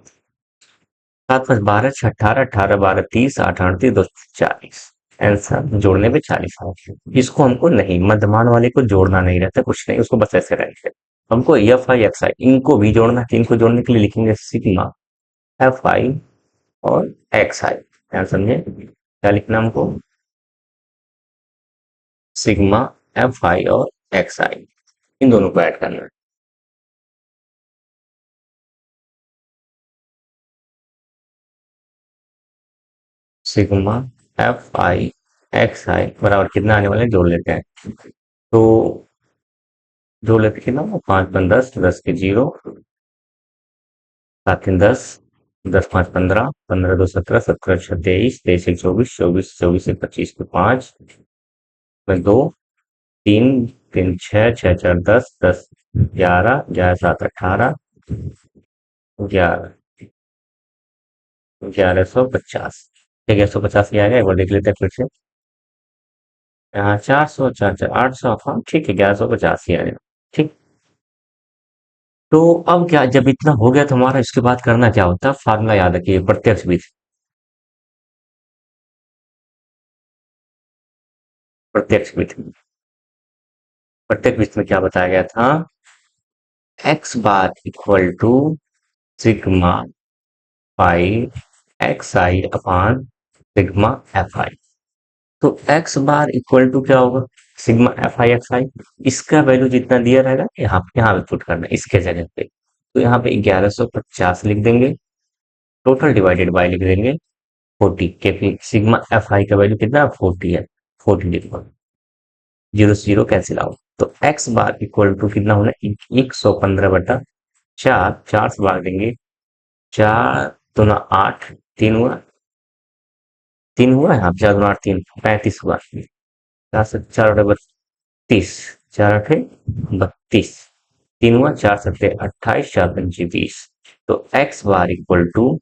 7 5 12 6 18, 18 12 30, 8 38 2 40, आंसर जोड़ने पे 40 आए। इसको हमको नहीं, मध्यमान वाले को जोड़ना नहीं रहता, कुछ नहीं, उसको बस ऐसे रहते। हमको एफ आई एक्स आई इनको भी जोड़ना है, इनको जोड़ने के लिए लिखेंगे सिग्मा एफ आई और एक्स आई। ध्यान समझे, क्या लिखना हमको, सिग्मा एफ आई और एक्स आई, इन दोनों को ऐड करना है। सिग्मा एफ आई एक्स आई बराबर कितना आने वाले हैं, जोड़ लेते हैं। तो जोड़ लेते कितना, 5 5 10, 10 के 0, 7 3 10, 10 5 15, 15 2 17, 17 6 23, 23 1 24, 24 24 1 25 के 5 में 2, 3 3 6 6 4 10, 10 11, 11 7 18, 11 1150। ठीक है, 150 ही आएगा, एक बार देख लेते हैं फिर से। यहाँ 400 4 4 800, हाँ ठीक है, 1150 ही आएगा। ठीक। तो अब क्या, जब इतना हो गया तो हमारा इसके बाद करना क्या होता है, फार्मूला याद रखिए, प्रत्यक्ष विधि। प्रत्यक्ष विधि, प्रत्यक्ष विधि में क्या बताया गया था, x bar equal to sigma five x i upon sigma F i. तो एक्स बार इक्वल टू क्या होगा, sigma F i x i. इसका वैल्यू जितना दिया रहेगा यहाँ पे पुट करना है इसके जगह पे। तो यहाँ पे 1150 लिख देंगे, टोटल डिवाइडेड बाय लिख देंगे 40 के, फिर सिग्मा एफ आई का वैल्यू कितना 40 है, 40 लिख दो, 0 से 0 कैंसिल आउट। तो एक्स बार इक्वल टू कितना होना, 115/4, 4 से भाग देंगे, 4 दूना 8, 3 हुआ यहाँ, 4 दूना 8 3, 35 हुआ, 4 से 4 बटे 32, 4 8 32, 3 हुआ, 4 7 28, 4 5 20। तो एक्स बार इक्वल टू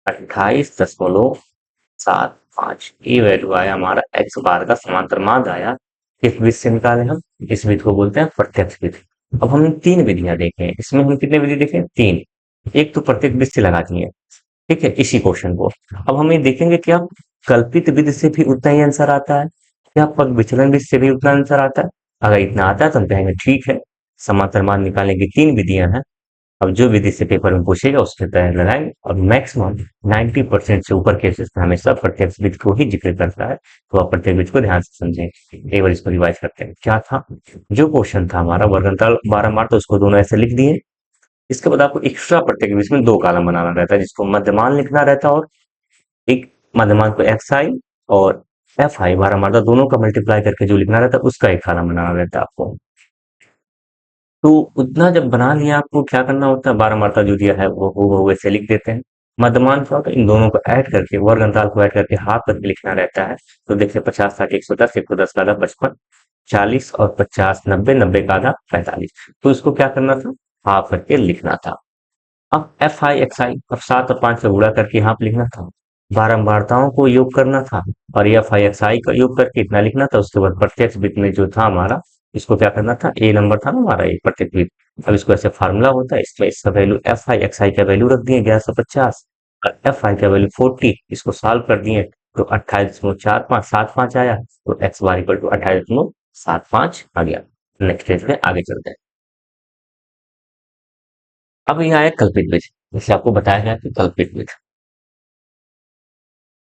28.75, ये वैल्यू आया हमारा, एक्स बार का समांतर मान आया। किस विधि से निकाले हम, इस विधि को बोलते हैं प्रत्यक्ष विधि। अब हमने तीन विधियां देखे हैं, इसमें हम कितने विधि देखे, तीन। एक तो प्रत्यक्ष विधि से लगा दी है, ठीक है, इसी क्वेश्चन को। अब हम ये देखेंगे कि आप कल्पित विधि से भी उतना ही आंसर आता है, क्या पग विचलन विधि से भी उतना आंसर आता है। अगर इतना आता है तो हम कहेंगे ठीक है, समांतर मान निकालने की तीन विधियां हैं। अब जो विधि से पेपर में पूछेगा उसके तहत लगाएंगे, और मैक्सिमम 90% से ऊपर केसेस में हमेशा प्रत्यक्ष विधि को ही जिक्र करता है। तो आप प्रत्यक्ष विधि को ध्यान से समझें। एक बार इसको रिवाइज करते हैं, क्या था, जो क्वेश्चन था हमारा वर्गंतल 12 मार, तो उसको दोनों ऐसे लिख दिए। इसके बाद आपको एक्स्ट्रा प्रत्येक बीच में दो कॉलम बनाना रहता है, जिसको मध्यमान लिखना रहता है, और एक मध्यमान को एक्स आई और एफ आई 12 मार्ता दोनों का मल्टीप्लाई करके जो लिखना रहता है उसका एक कॉलम बनाना रहता है आपको। तो उतना जब बना लिया, आपको क्या करना होता है, 12 मार्ता जो दिया है वो वैसे लिख देते हैं। मध्यमान क्या होता है, इन दोनों को ऐड करके, वर्ग अंतराल को ऐड करके हाफ करके लिखना रहता है। तो देखिए 50 60 110, 110 का आधा 55, 40 और 50 90, 90 का आधा 45। तो इसको क्या करना था, हाफ करके लिखना था। अब एफ आई एक्स आई, अब 7 और 5 से गुणा करके यहाँ पे लिखना था, बारंबारताओं को योग करना था, और एफ आई एक्स आई का योग करके इतना लिखना था। उसके बाद प्रत्यक्ष वृत्त में जो था हमारा, इसको क्या करना था, ए नंबर था ना हमारा ये प्रत्यक्ष वृत्त। अब इसको ऐसे फार्मूला होता है, इसमें इसका value F i x I का वैल्यू रख दिए 1150, और एफ आई का वैल्यू 40, इसको सॉल्व कर दिए तो 28.4575 आया। तो एक्स बार इक्वल टू 28.75 आ गया। नेक्स्ट स्टेज में आगे चलते हैं। अब यहाँ आया कल्पित विधि, जैसे आपको बताया गया कि कल्पित विधि।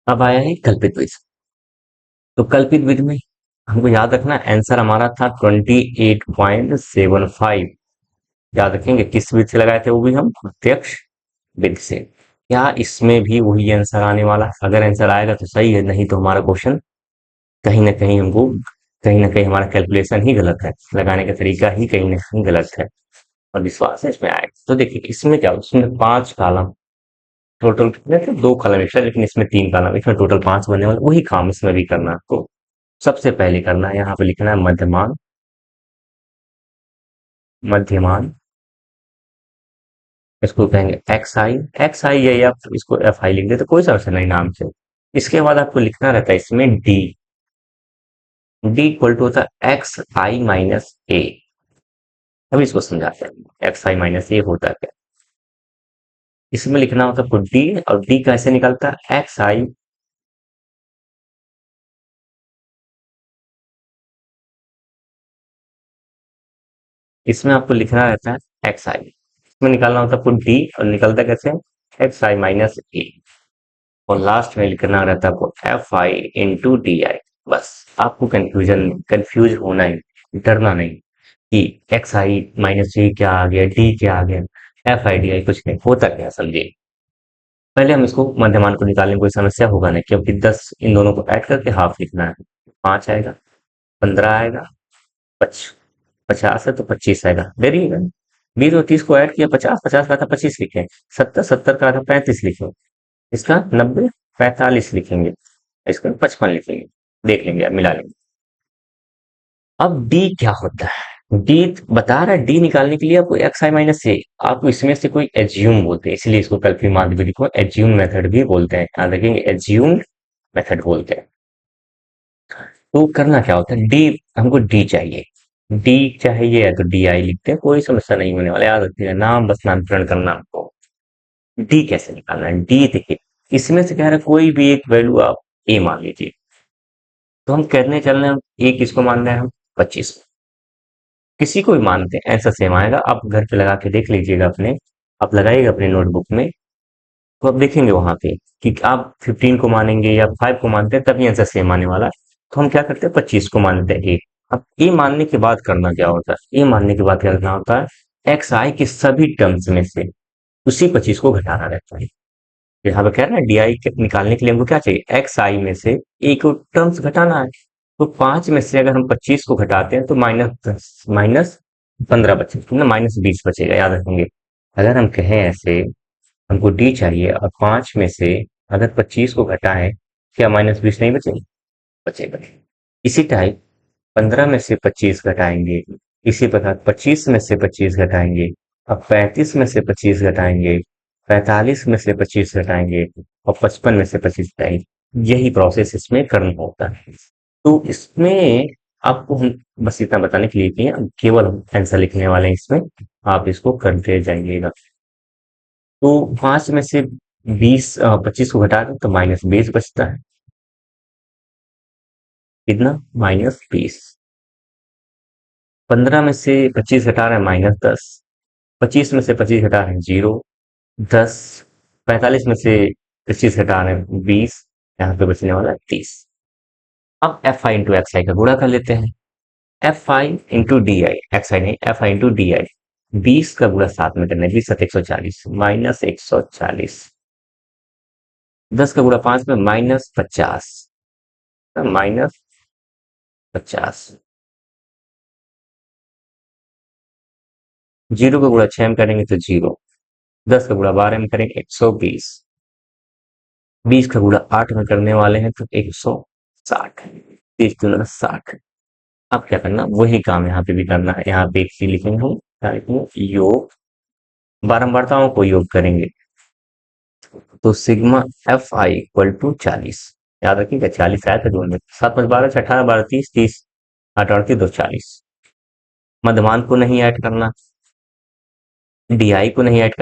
अब आया है कल्पित विधि। तो कल्पित विधि में हमको याद रखना, आंसर हमारा था 28.75। याद रखेंगे किस विधि से लगाए थे, वो भी हम प्रत्यक्ष विधि से। क्या इसमें भी वही आंसर आने वाला है? अगर आंसर आएगा तो सही है, नहीं तो हमारा क्वेश्चन कहीं ना कहीं हमको, कहीं ना कहीं हमारा कैलकुलेशन ही गलत है, लगाने का तरीका ही कहीं ना कहीं गलत है, और विश्वास है इसमें आएगा। तो देखिए इसमें क्या, उसमें 5 कॉलम, टोटल कितने थे, 2 कॉलम एक्स्ट्रा, लेकिन इसमें 3 कॉलम, इसमें टोटल 5 बनने वाले, वही काम इसमें भी करना है आपको। सबसे पहले करना है, यहाँ पे लिखना है मध्यमान, मध्यमान, इसको कहेंगे एक्स आई, एक्स आई, या आप इसको एफ आई लिख देते, कोई सा ऑप्शन नहीं नाम से। इसके बाद आपको लिखना रहता है इसमें डी, डी इक्वल टू होता है एक्स आई माइनस ए। अब इसको समझाते हैं, एक्स आई माइनस ए होता है क्या। इसमें लिखना होता है आपको डी, और डी कैसे निकलता है, एक्स आई, इसमें आपको लिखना रहता है एक्स आई, इसमें निकालना होता है आपको डी, और निकलता कैसे, एक्स आई माइनस ए। और लास्ट में लिखना रहता है आपको F I into D I. बस, आपको कंफ्यूज होना ही, डरना नहीं कि एक्स आई माइनस ए क्या आ गया, डी क्या आ गया, एफ आई डी आई कुछ नहीं होता, क्या समझिए। पहले हम इसको मध्यमान को निकालने में कोई समस्या होगा नहीं, क्योंकि 10 इन दोनों को ऐड करके हाफ लिखना है। 5 आएगा, 15 आएगा, पच 50 है तो 25 आएगा। देरी है, 20 और 30 को ऐड किया 50, 50 का था 25 लिखे, 70, 70 का था 35 लिखे, इसका 90, 45 लिखेंगे, इसका 55 लिखेंगे। देख लेंगे, अब मिला लेंगे। अब डी क्या होता है? डी बता रहा है, डी निकालने के लिए आपको एक्स आई माइनस ए, आप इसमें से कोई एज्यूम बोलते हैं, इसलिए इसको कल्पी माध्यमिक को एज्यूम मेथड भी बोलते हैं। याद रखेंगे, एज्यूम मेथड बोलते हैं। तो करना क्या होता है, डी हमको डी चाहिए, डी चाहिए तो डी आई लिखते हैं, कोई समस्या नहीं होने वाला। याद रखिएगा, नाम बस नामकरण करना हमको। डी कैसे निकालना है? डी देखिए, इसमें से कह रहा है कोई भी एक वैल्यू आप ए मान लीजिए, तो हम कहने चल रहे हैं ए किसको मान रहे हैं हम? 25। किसी को भी मानते हैं, आंसर सेम आएगा। आप घर पे लगा के देख लीजिएगा अपने, आप लगाइएगा अपने नोटबुक में, तो आप देखेंगे वहां पे कि आप 15 को मानेंगे या 5 को मानते हैं, तभी आंसर सेम आने वाला है। तो हम क्या करते हैं, 25 को मानते हैं ए। अब ए मानने के बाद करना क्या होता है? ए मानने के बाद क्या करना होता है, एक्स आई के सभी टर्म्स में से उसी 25 को घटाना रहता है। यहाँ पे कह रहा है डी आई निकालने के लिए हमको क्या चाहिए, एक्स आई में से ए को टर्म्स घटाना है। तो 5 में से अगर हम 25 को घटाते हैं तो माइनस 15 बचेगा ना, -20 बचेगा। याद रखेंगे, अगर हम कहें ऐसे, हमको डी चाहिए और 5 में से अगर 25 को घटाएं, क्या -20 नहीं बचेगा? बचेगा। इसी टाइप 15 में से 25 घटाएंगे, इसी प्रकार 25 में से 25 घटाएंगे, अब 35 में से 25 घटाएंगे, 45 में से 25 घटाएंगे और 55 में से 25 घटाएंगे। यही प्रोसेस इसमें करना होता है। तो इसमें आपको हम बस इतना बताने के लिए कि अब केवल हम आंसर लिखने वाले हैं इसमें, आप इसको करते जाइएगा। तो 5 में से 25 को घटा दें तो -20 बचता है। कितना? -20। 15 में से 25 घटा रहे हैं, -10। 25 में से 25 घटा रहे हैं, 0। 10, 45 में से 25 घटा रहे हैं, 20। यहाँ पे बचने वाला है 30। अब F I into x I का गुणा कर लेते हैं। F I into D I, x I नहीं, F I into D I. 20 का गुणा साथ में करना है, 20 7 140, -140। 10 का गुणा 5 में, -50, -50। 0 का गुणा 6 में करेंगे तो 0। 10 का गुणा 12 में करेंगे 120। 20 का गुणा 8 में करने वाले हैं तो 160। 30 गुना 60। अब क्या करना, वही काम यहाँ पे भी करना है। यहाँ पे एक चीज लिखेंगे हम, क्या लिखेंगे, योग। बारंबारताओं को योग करेंगे, तो sigma F i equal to 40। याद रखिएगा, 40 आया था दोनों में, 7 5 12 18 12 30 30, 8 8 2 40। मध्यमान को नहीं ऐड करना, डी आई को नहीं ऐड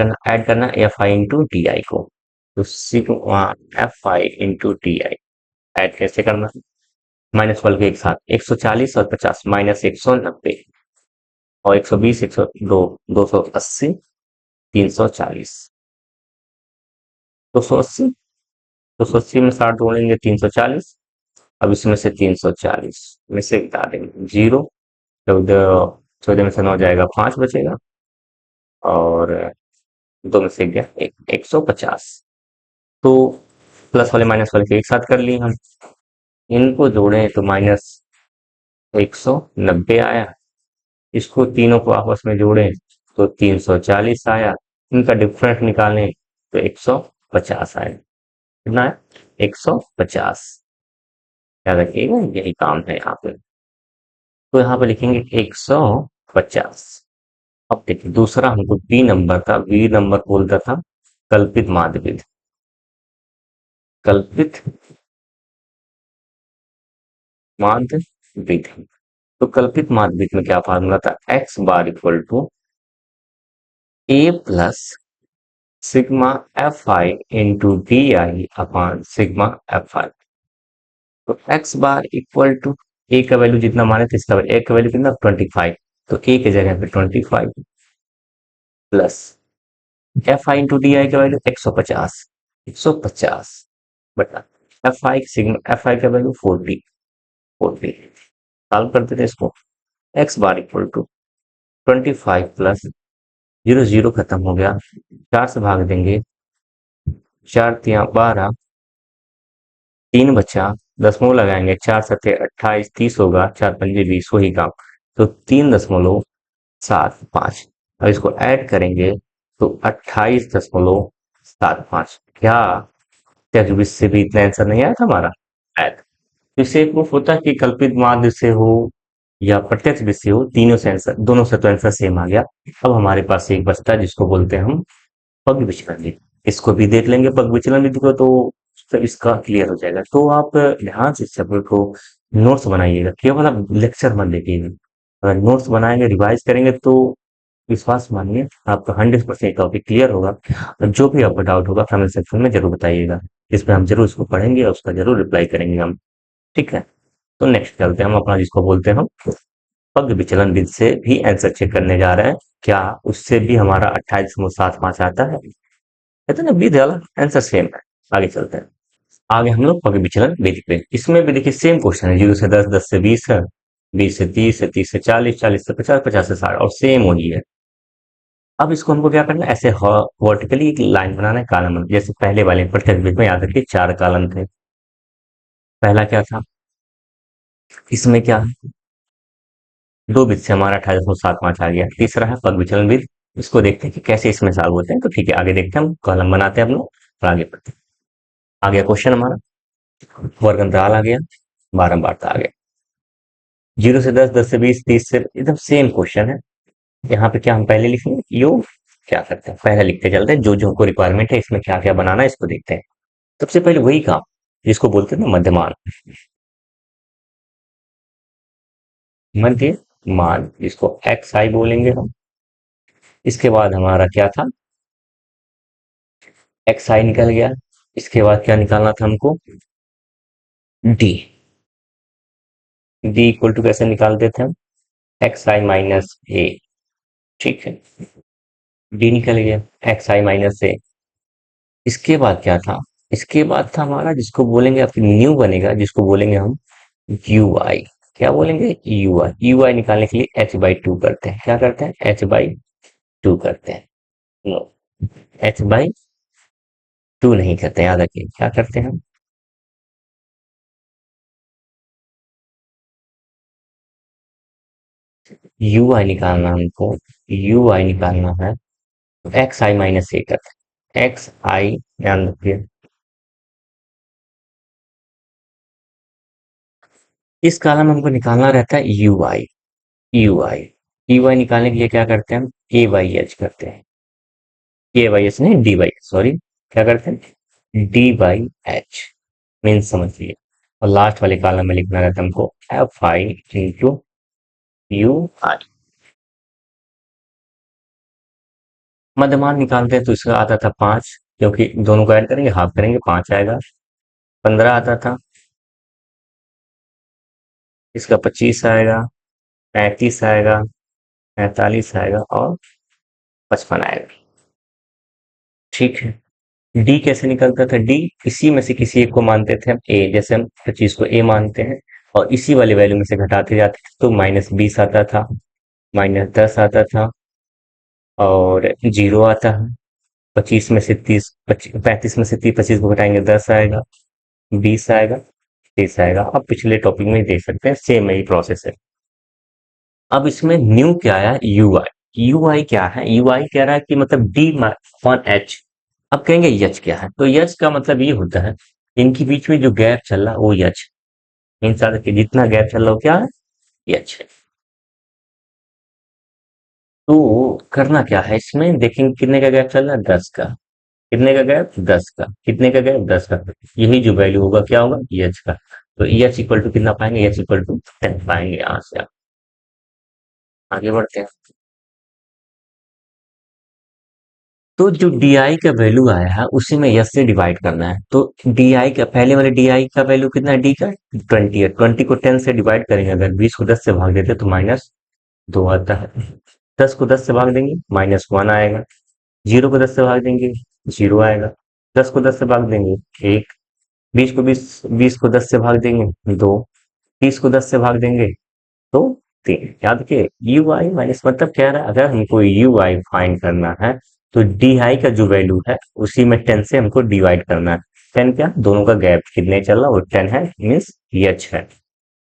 करना F I into D I को। तो sigma F I into D I add कैसे करना, माइनस वाल के एक साथ 140 और 50, -190 और 120, 102, 280, 340, 280, 280 में 60 जोड़ेंगे 340। अब इसमें से 340 में से घटा देंगे 0। 14, 14 में से 9 जाएगा, 5 बचेगा और 2 में से गया 150। तो प्लस वाले माइनस वाले के एक साथ कर लिए हम, इनको जोड़ें तो -190 आया। इसको तीनों को आपस में जोड़ें तो 340 आया। इनका डिफरेंस निकालें तो 150 आया। कितना है? 150। याद रखिएगा, यही काम है यहाँ पे। तो यहाँ पे लिखेंगे 150। अब देखिए, दूसरा हमको बी नंबर था, बी नंबर बोलता था कल्पित माध्य विधि। कल्पित माध्य विधि। तो कल्पित माध्य विधि में क्या फार्मूला था, x bar equal to A plus sigma F I into D i upon sigma F i. तो एक्स बार इक्वल टू ए का वैल्यू जितना माने थे, इसका ए का वैल्यू कितना, 25। तो ए के जगह पे 25 plus f I into D i का वैल्यू 150, 150 बटा f i sigma F i का वैल्यू 40, 40। सॉल्व कर देते इसको, x bar equal to 25 plus 0 0 खत्म हो गया, 4 से भाग देंगे चार तिया 12, तीन बचा, दशमलव लगाएंगे, चार सत्ते 28, 30 होगा, चार पंजे 20, वही काम। तो 3.75। अब इसको ऐड करेंगे तो 28.75। क्या क्या इससे भी इतना आंसर नहीं आया था हमारा? ऐड। तो इससे प्रूफ होता है कि कल्पित माध्य से हो या प्रत्यक्ष विधि से हो, तीनों से आंसर, दोनों से तो आंसर सेम आ गया। अब हमारे पास एक बचता है जिसको बोलते हैं हम पग विचलन विधि। इसको भी देख लेंगे पग विचलन विधि को, तो सब इसका क्लियर हो जाएगा। तो आप ध्यान से इस चैप्टर को नोट्स बनाइएगा, केवल आप लेक्चर मत देखिएगा। अगर नोट्स बनाएंगे, रिवाइज करेंगे, तो विश्वास मानिए आपका 100% टॉपिक क्लियर होगा। और जो भी आपको डाउट होगा कमेंट सेक्शन में जरूर बताइएगा, इसमें हम जरूर इसको पढ़ेंगे और उसका जरूर रिप्लाई करेंगे हम। ठीक है, तो नेक्स्ट चलते हैं हम अपना, जिसको बोलते हैं हम पग विचलन विधि से भी आंसर चेक करने जा रहे हैं। क्या उससे भी हमारा 28.75 आता है? कहते हैं ना, विधि अलग आंसर सेम है। आगे चलते हैं। आगे हम लोग पग विचलन विधि पे, इसमें भी देखिए सेम क्वेश्चन है, 0 से 10, 10 से 20 है, 20 से 30 है, 30 से 40, 40 से 50, 50 से 60, और सेम वही है। अब इसको हमको क्या करना है, ऐसे वर्टिकली एक लाइन बनाना है, कॉलम, जैसे पहले वाले प्रत्येक विधि में याद रखिए 4 कॉलम थे। पहला क्या था, इसमें क्या है, दो विधि से हमारा 28.75 आ गया। तीसरा है पग विचलन विधि, इसको देखते हैं कि कैसे इसमें सॉल्व होते हैं। तो ठीक है, आगे देखते हैं, हम कॉलम बनाते हैं हम लोग और आगे बढ़ते हैं। आ गया क्वेश्चन हमारा, वर्ग अंतराल आ गया, बारंबारता आ गया। 0 से 10, 10 से 20, 30 से, एकदम सेम क्वेश्चन है। यहाँ पे क्या हम पहले लिखेंगे योग, क्या करते हैं पहले लिखते चलते हैं, जो जो हमको रिक्वायरमेंट है इसमें क्या क्या बनाना है इसको देखते हैं। सबसे पहले वही काम जिसको बोलते हैं ना मध्यमान, मध्य मान, जिसको एक्स आई बोलेंगे हम। इसके बाद हमारा क्या था, एक्स आई निकल गया। इसके बाद क्या निकालना था हमको, डी। डी इक्वल टू कैसे निकालते थे हम, एक्स आई माइनस ए। ठीक है, डी निकल गया, एक्स आई माइनस ए। इसके बाद क्या था, इसके बाद था हमारा जिसको बोलेंगे, अब न्यू बनेगा, जिसको बोलेंगे हम यू आई। क्या बोलेंगे, यू आई। यू आई निकालने के लिए एच बाई टू करते हैं, क्या करते हैं, एच बाई टू करते हैं। नो, एच बाई टू नहीं करते, याद रखिए क्या करते हैं हम, यू आई निकालना हमको, यू आई निकालना है, एक्स आई माइनस ए करते हैं, एक्स आई, ध्यान रखिए। इस कॉलम में हमको निकालना रहता है U I. U I, U I निकालने के लिए क्या करते हैं हम, ए वाई एच करते हैं। ए वाई एच नहीं, डी वाई, सॉरी, क्या करते हैं, डी बाई एच, मीन समझिए। और लास्ट वाले कॉलम में लिखना रहता है हमको एफ आई इंटू यू आई। मध्यमान निकालते हैं तो इसका आता था 5, क्योंकि दोनों को ऐड करेंगे हाफ करेंगे 5 आएगा। 15 आता था, इसका 25 आएगा, 35 आएगा, 45 आएगा और 55 आएगा। ठीक है, डी कैसे निकलता था, डी इसी में से किसी एक को मानते थे हम ए, जैसे हम 25 को ए मानते हैं और इसी वाले वैल्यू में से घटाते जाते थे, तो -20 आता था, -10 आता था और 0 आता है। 25 में से 30, 35 में से 30, 25 को घटाएंगे 10 आएगा, 20 आएगा, 30 आएगा। अब पिछले टॉपिक में ही देख सकते हैं, सेम यही प्रोसेस है। अब इसमें न्यू क्या आया, यू आई। यू आई क्या है, यू आई कह रहा है कि मतलब डी अपॉन एच। अब कहेंगे यच क्या है, तो यच का मतलब ये होता है इनके बीच में जो गैप चल रहा है वो यच, मीन्स कि जितना गैप चल रहा हो क्या है, यच है। तो करना क्या है, इसमें देखेंगे कितने का गैप चल रहा है, 10 का। कितने का गैप, 10 का। कितने का गैप, 10 का। यही जो वैल्यू होगा क्या होगा, एच का। तो एच इक्वल टू कितना पाएंगे, एच इक्वल टू 10 पाएंगे। यहाँ से आप आगे बढ़ते हैं। तो जो डी आई का वैल्यू आया है उसी में यस से डिवाइड करना है। तो डी आई का, पहले वाले डी आई का वैल्यू कितना है, डी का 20 है। 20 को 10 से डिवाइड करेंगे, अगर 20 को 10 से भाग देते तो -2 आता है। 10 को 10 से भाग देंगे -1 आएगा। 0 को 10 से भाग देंगे 0 आएगा। 10 को 10 से भाग देंगे 1। 20 को 10 से भाग देंगे 2। 30 को 10 से भाग देंगे तो 3। याद रखिए, यू आई माइनस, मतलब कह रहा है अगर हमको यू आई फाइंड करना है तो डी आई का जो वैल्यू है उसी में 10 से हमको डिवाइड करना है। 10 क्या, दोनों का गैप कितने चल रहा, वो 10 है, मीन्स एच है।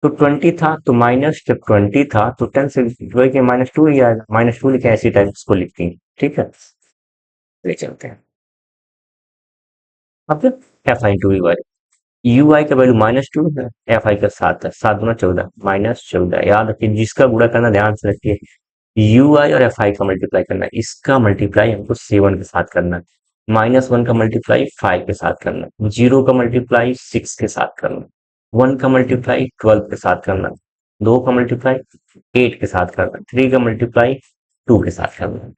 तो 20 था तो माइनस, जब 20 था तो 10 से डिवाइड के -2 ही आएगा, -2 लिखे ऐसी टाइप इसको लिखती है। ठीक है, ले चलते हैं। अब F I to U I, U I का वैल्यू -2 है, एफ आई का 7 है, 7 गुना 14, -14। याद रखिए, जिसका गुणा करना ध्यान से रखिए, यू आई और एफ आई का मल्टीप्लाई करना है, इसका मल्टीप्लाई हमको 7 के साथ करना है, -1 का मल्टीप्लाई 5 के साथ करना है, 0 का मल्टीप्लाई 6 के साथ करना है, 1 का मल्टीप्लाई 12 के साथ करना है, 2 का मल्टीप्लाई 8 के साथ करना है, 3 का मल्टीप्लाई 2 के साथ करना है।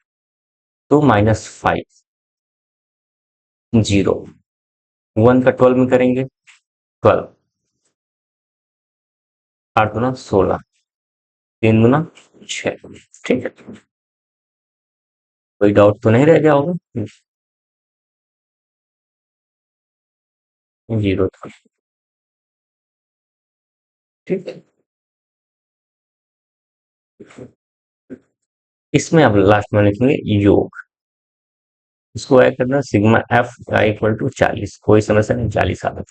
तो -5, 0, 1 का 12 में करेंगे 12, 8 गुना 16, 3 गुना 6। ठीक है, कोई डाउट तो नहीं रह गया होगा? 0 था। ठीक है, इसमें अब लास्ट में लिखेंगे योग, इसको ऐड करना, सिग्मा एफ इक्वल टू 40, कोई समस्या नहीं, 40 आ गया।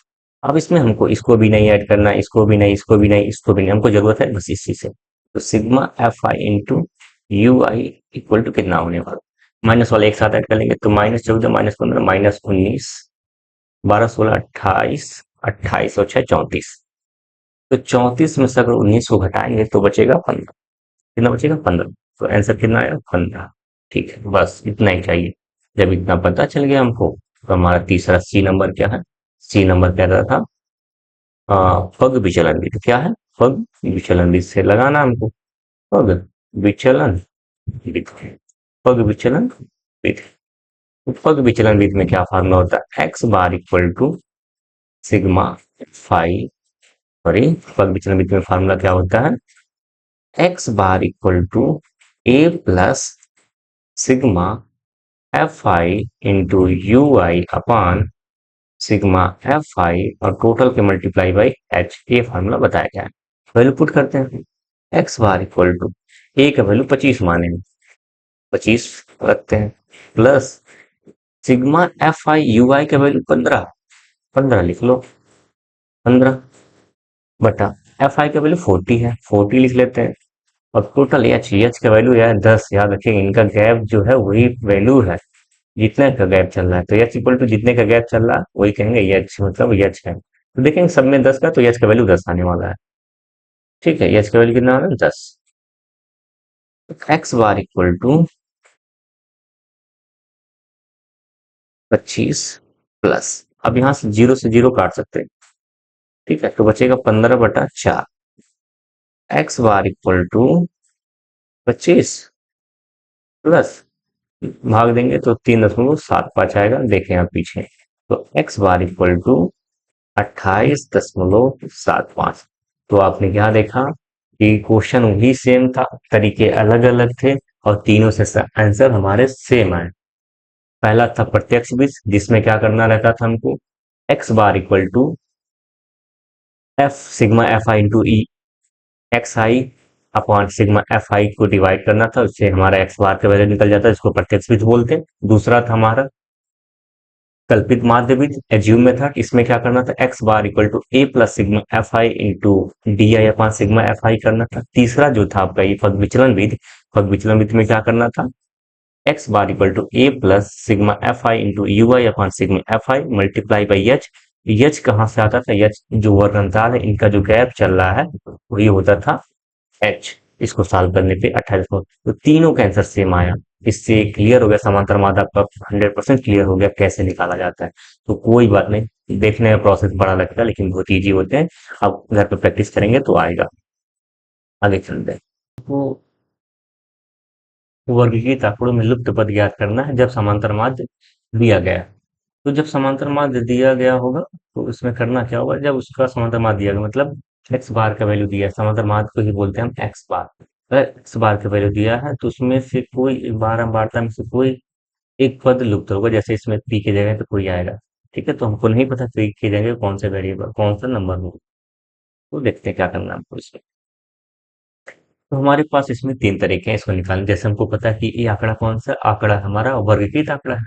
अब इसमें हमको इसको भी नहीं ऐड करना, इसको भी नहीं, इसको भी नहीं, इसको भी नहीं, हमको जरूरत है बस इसी से। तो sigma F I into you i equal to कितना होने वाला, माइनस वाले एक साथ ऐड कर लेंगे तो -14, -15, -19, 12, 16, 28, 28 और 6 34। तो 34 में से अगर 19 को घटाएंगे तो बचेगा 15, कितना बचेगा 15। तो आंसर कितना आएगा 15। ठीक है, बस इतना ही चाहिए। जब इतना पता चल गया हमको, तो हमारा तीसरा सी नंबर क्या है, सी नंबर कह रहा था पग विचलन विधि। क्या है, पग विचलन विधि से लगाना हमको, पग विचलन विधि, पग विचलन विधि। तो पग विचलन विधि में क्या फार्मूला होता है, x bar equal to sigma five, sorry, पग विचलन विधि में फार्मूला क्या होता है, x bar equal to A plus sigma F I into you I upon sigma F I और टोटल के मल्टीप्लाई बाई एच, ये फार्मूला बताया गया है। वैल्यू पुट करते हैं, एक्स बार इक्वल टू ए का वैल्यू 25 माने, 25 रखते हैं, plus sigma F I U I का वैल्यू 15, 15 लिख लो, 15 बटा एफ आई का वैल्यू 40 है, 40 लिख लेते हैं, और टोटल एच, एच का वैल्यू है 10। याद रखिए, इनका गैप जो है वही वैल्यू है जितने का गैप चल रहा है, तो एच इक्वल टू जितने का गैप चल रहा है वही कहेंगे एच, मतलब एच है। तो देखेंगे सब में 10 का, तो एच का वैल्यू 10 आने वाला है। ठीक है, एच का वैल्यू कितना आना है 10। X bar equal to 25 plus, अब यहाँ से 0 से 0 काट सकते हैं। ठीक है, तो बचेगा 15/4, x bar equal to 25 plus, भाग देंगे तो 3.75 आएगा, देखें आप पीछे। तो एक्स बार इक्वल टू 28.75। तो आपने क्या देखा कि क्वेश्चन वही सेम था, तरीके अलग अलग थे, और तीनों से आंसर हमारे सेम आए। पहला था प्रत्यक्ष बीज, जिसमें क्या करना रहता था हमको, x bar equal to f sigma F I into e x i upon sigma F i को डिवाइड करना था, उससे हमारा एक्स बार का वैल्यू निकल जाता है, इसको प्रत्यक्ष बीज बोलते हैं। दूसरा था हमारा कल्पित माध्य बीज, एज्यूम मेथड, इसमें क्या करना था, x bar equal to A plus sigma F I into D i upon sigma F i करना था। तीसरा जो था आपका ये पग विचलन विधि, पग विचलन विधि में क्या करना था, x bar equal to A plus sigma F I into you i upon sigma F i multiply by h. H कहाँ से आता था, एच जो वर्णनकाल है इनका जो गैप चल रहा है वही होता था एच। इसको सॉल्व करने पे 28 को, तो तीनों का आंसर सेम आया। इससे क्लियर हो गया, समांतर माध्य आपका 100% क्लियर हो गया कैसे निकाला जाता है। तो कोई बात नहीं, देखने में प्रोसेस बड़ा लगता है लेकिन बहुत इजी होते हैं, अब घर पे प्रैक्टिस करेंगे तो आएगा। आगे चलते हैं। तो वर्गीकृत आंकड़ों में लुप्त पद ज्ञात करना है जब समांतर माध्य दिया गया। तो जब समांतर माध्य दिया गया होगा तो इसमें करना क्या होगा, जब उसका समांतर माध्य दिया गया मतलब एक्स बार का वैल्यू दिया है, समांतर माध्य को ही बोलते हैं हम एक्स बार। अगर एक्स बार का वैल्यू दिया है तो उसमें से कोई बारंबारता में से कोई एक पद लुप्त होगा, जैसे इसमें पी की जगह पे कोई आएगा। ठीक है, तो हमको नहीं पता पी की जगह कौन सा वेरिएबल, कौन सा नंबर होगा, तो देखते हैं क्या करना है हमको इसमें। तो हमारे पास इसमें 3 तरीके हैं इसको निकालने। जैसे हमको पता है कि ये आंकड़ा कौन सा आंकड़ा हमारा वर्गीकृत आंकड़ा है।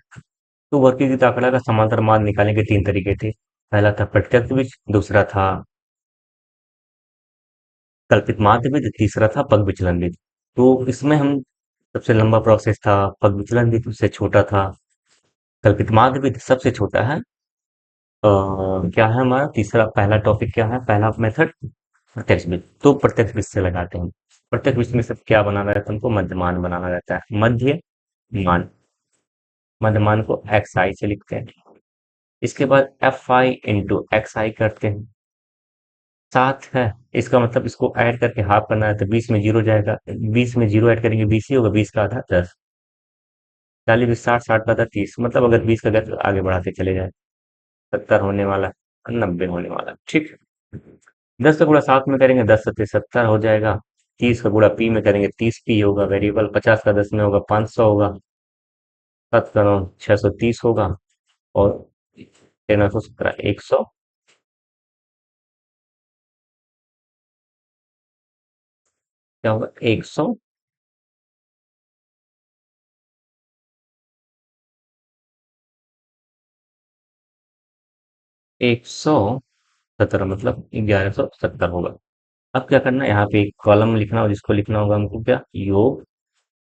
तो वर्गीकृत आंकड़ा का समांतर मान निकालने के 3 तरीके थे। पहला था प्रत्यक्ष विधि, दूसरा था कल्पित माध्य विधि, तीसरा था पग विचलन विधि। तो इसमें हम सबसे लंबा प्रोसेस था पग विचलन विधि, उससे छोटा था कल्पित माध्य विधि, सबसे छोटा है क्या है हमारा तीसरा पहला टॉपिक क्या है पहला मेथड प्रत्यक्ष विधि। तो प्रत्यक्ष विधि से लगाते हैं। प्रत्यक्ष विधि में सब क्या बनाना रहता है हमको मध्यमान बनाना रहता है। मान मध्य मान को एक्स आई से लिखते हैं। इसके बाद एफ आई इंटू एक्स आई करते हैं। सात है इसका मतलब इसको ऐड करके हाफ करना है तो 20 में जीरो जाएगा। 20 में जीरो ऐड करेंगे 20 ही होगा। 20 का आधा 10, 40 20 60, 60 का आधा 30। मतलब अगर 20 का अगर आगे बढ़ाते चले जाए 70 होने वाला है, 90 होने वाला है। ठीक है। 10 का गुणा 7 में करेंगे 10 सत्ते 70 हो जाएगा। 30 का गुणा पी में करेंगे 30 पी होगा वेरिएबल। 50 का 10 में होगा 500 होगा। 7 का 9 630 होगा। और 1317 100 क्या होगा 117 मतलब 1170 होगा। अब क्या करना है यहाँ पे एक कॉलम लिखना और जिसको लिखना होगा हमको क्या योग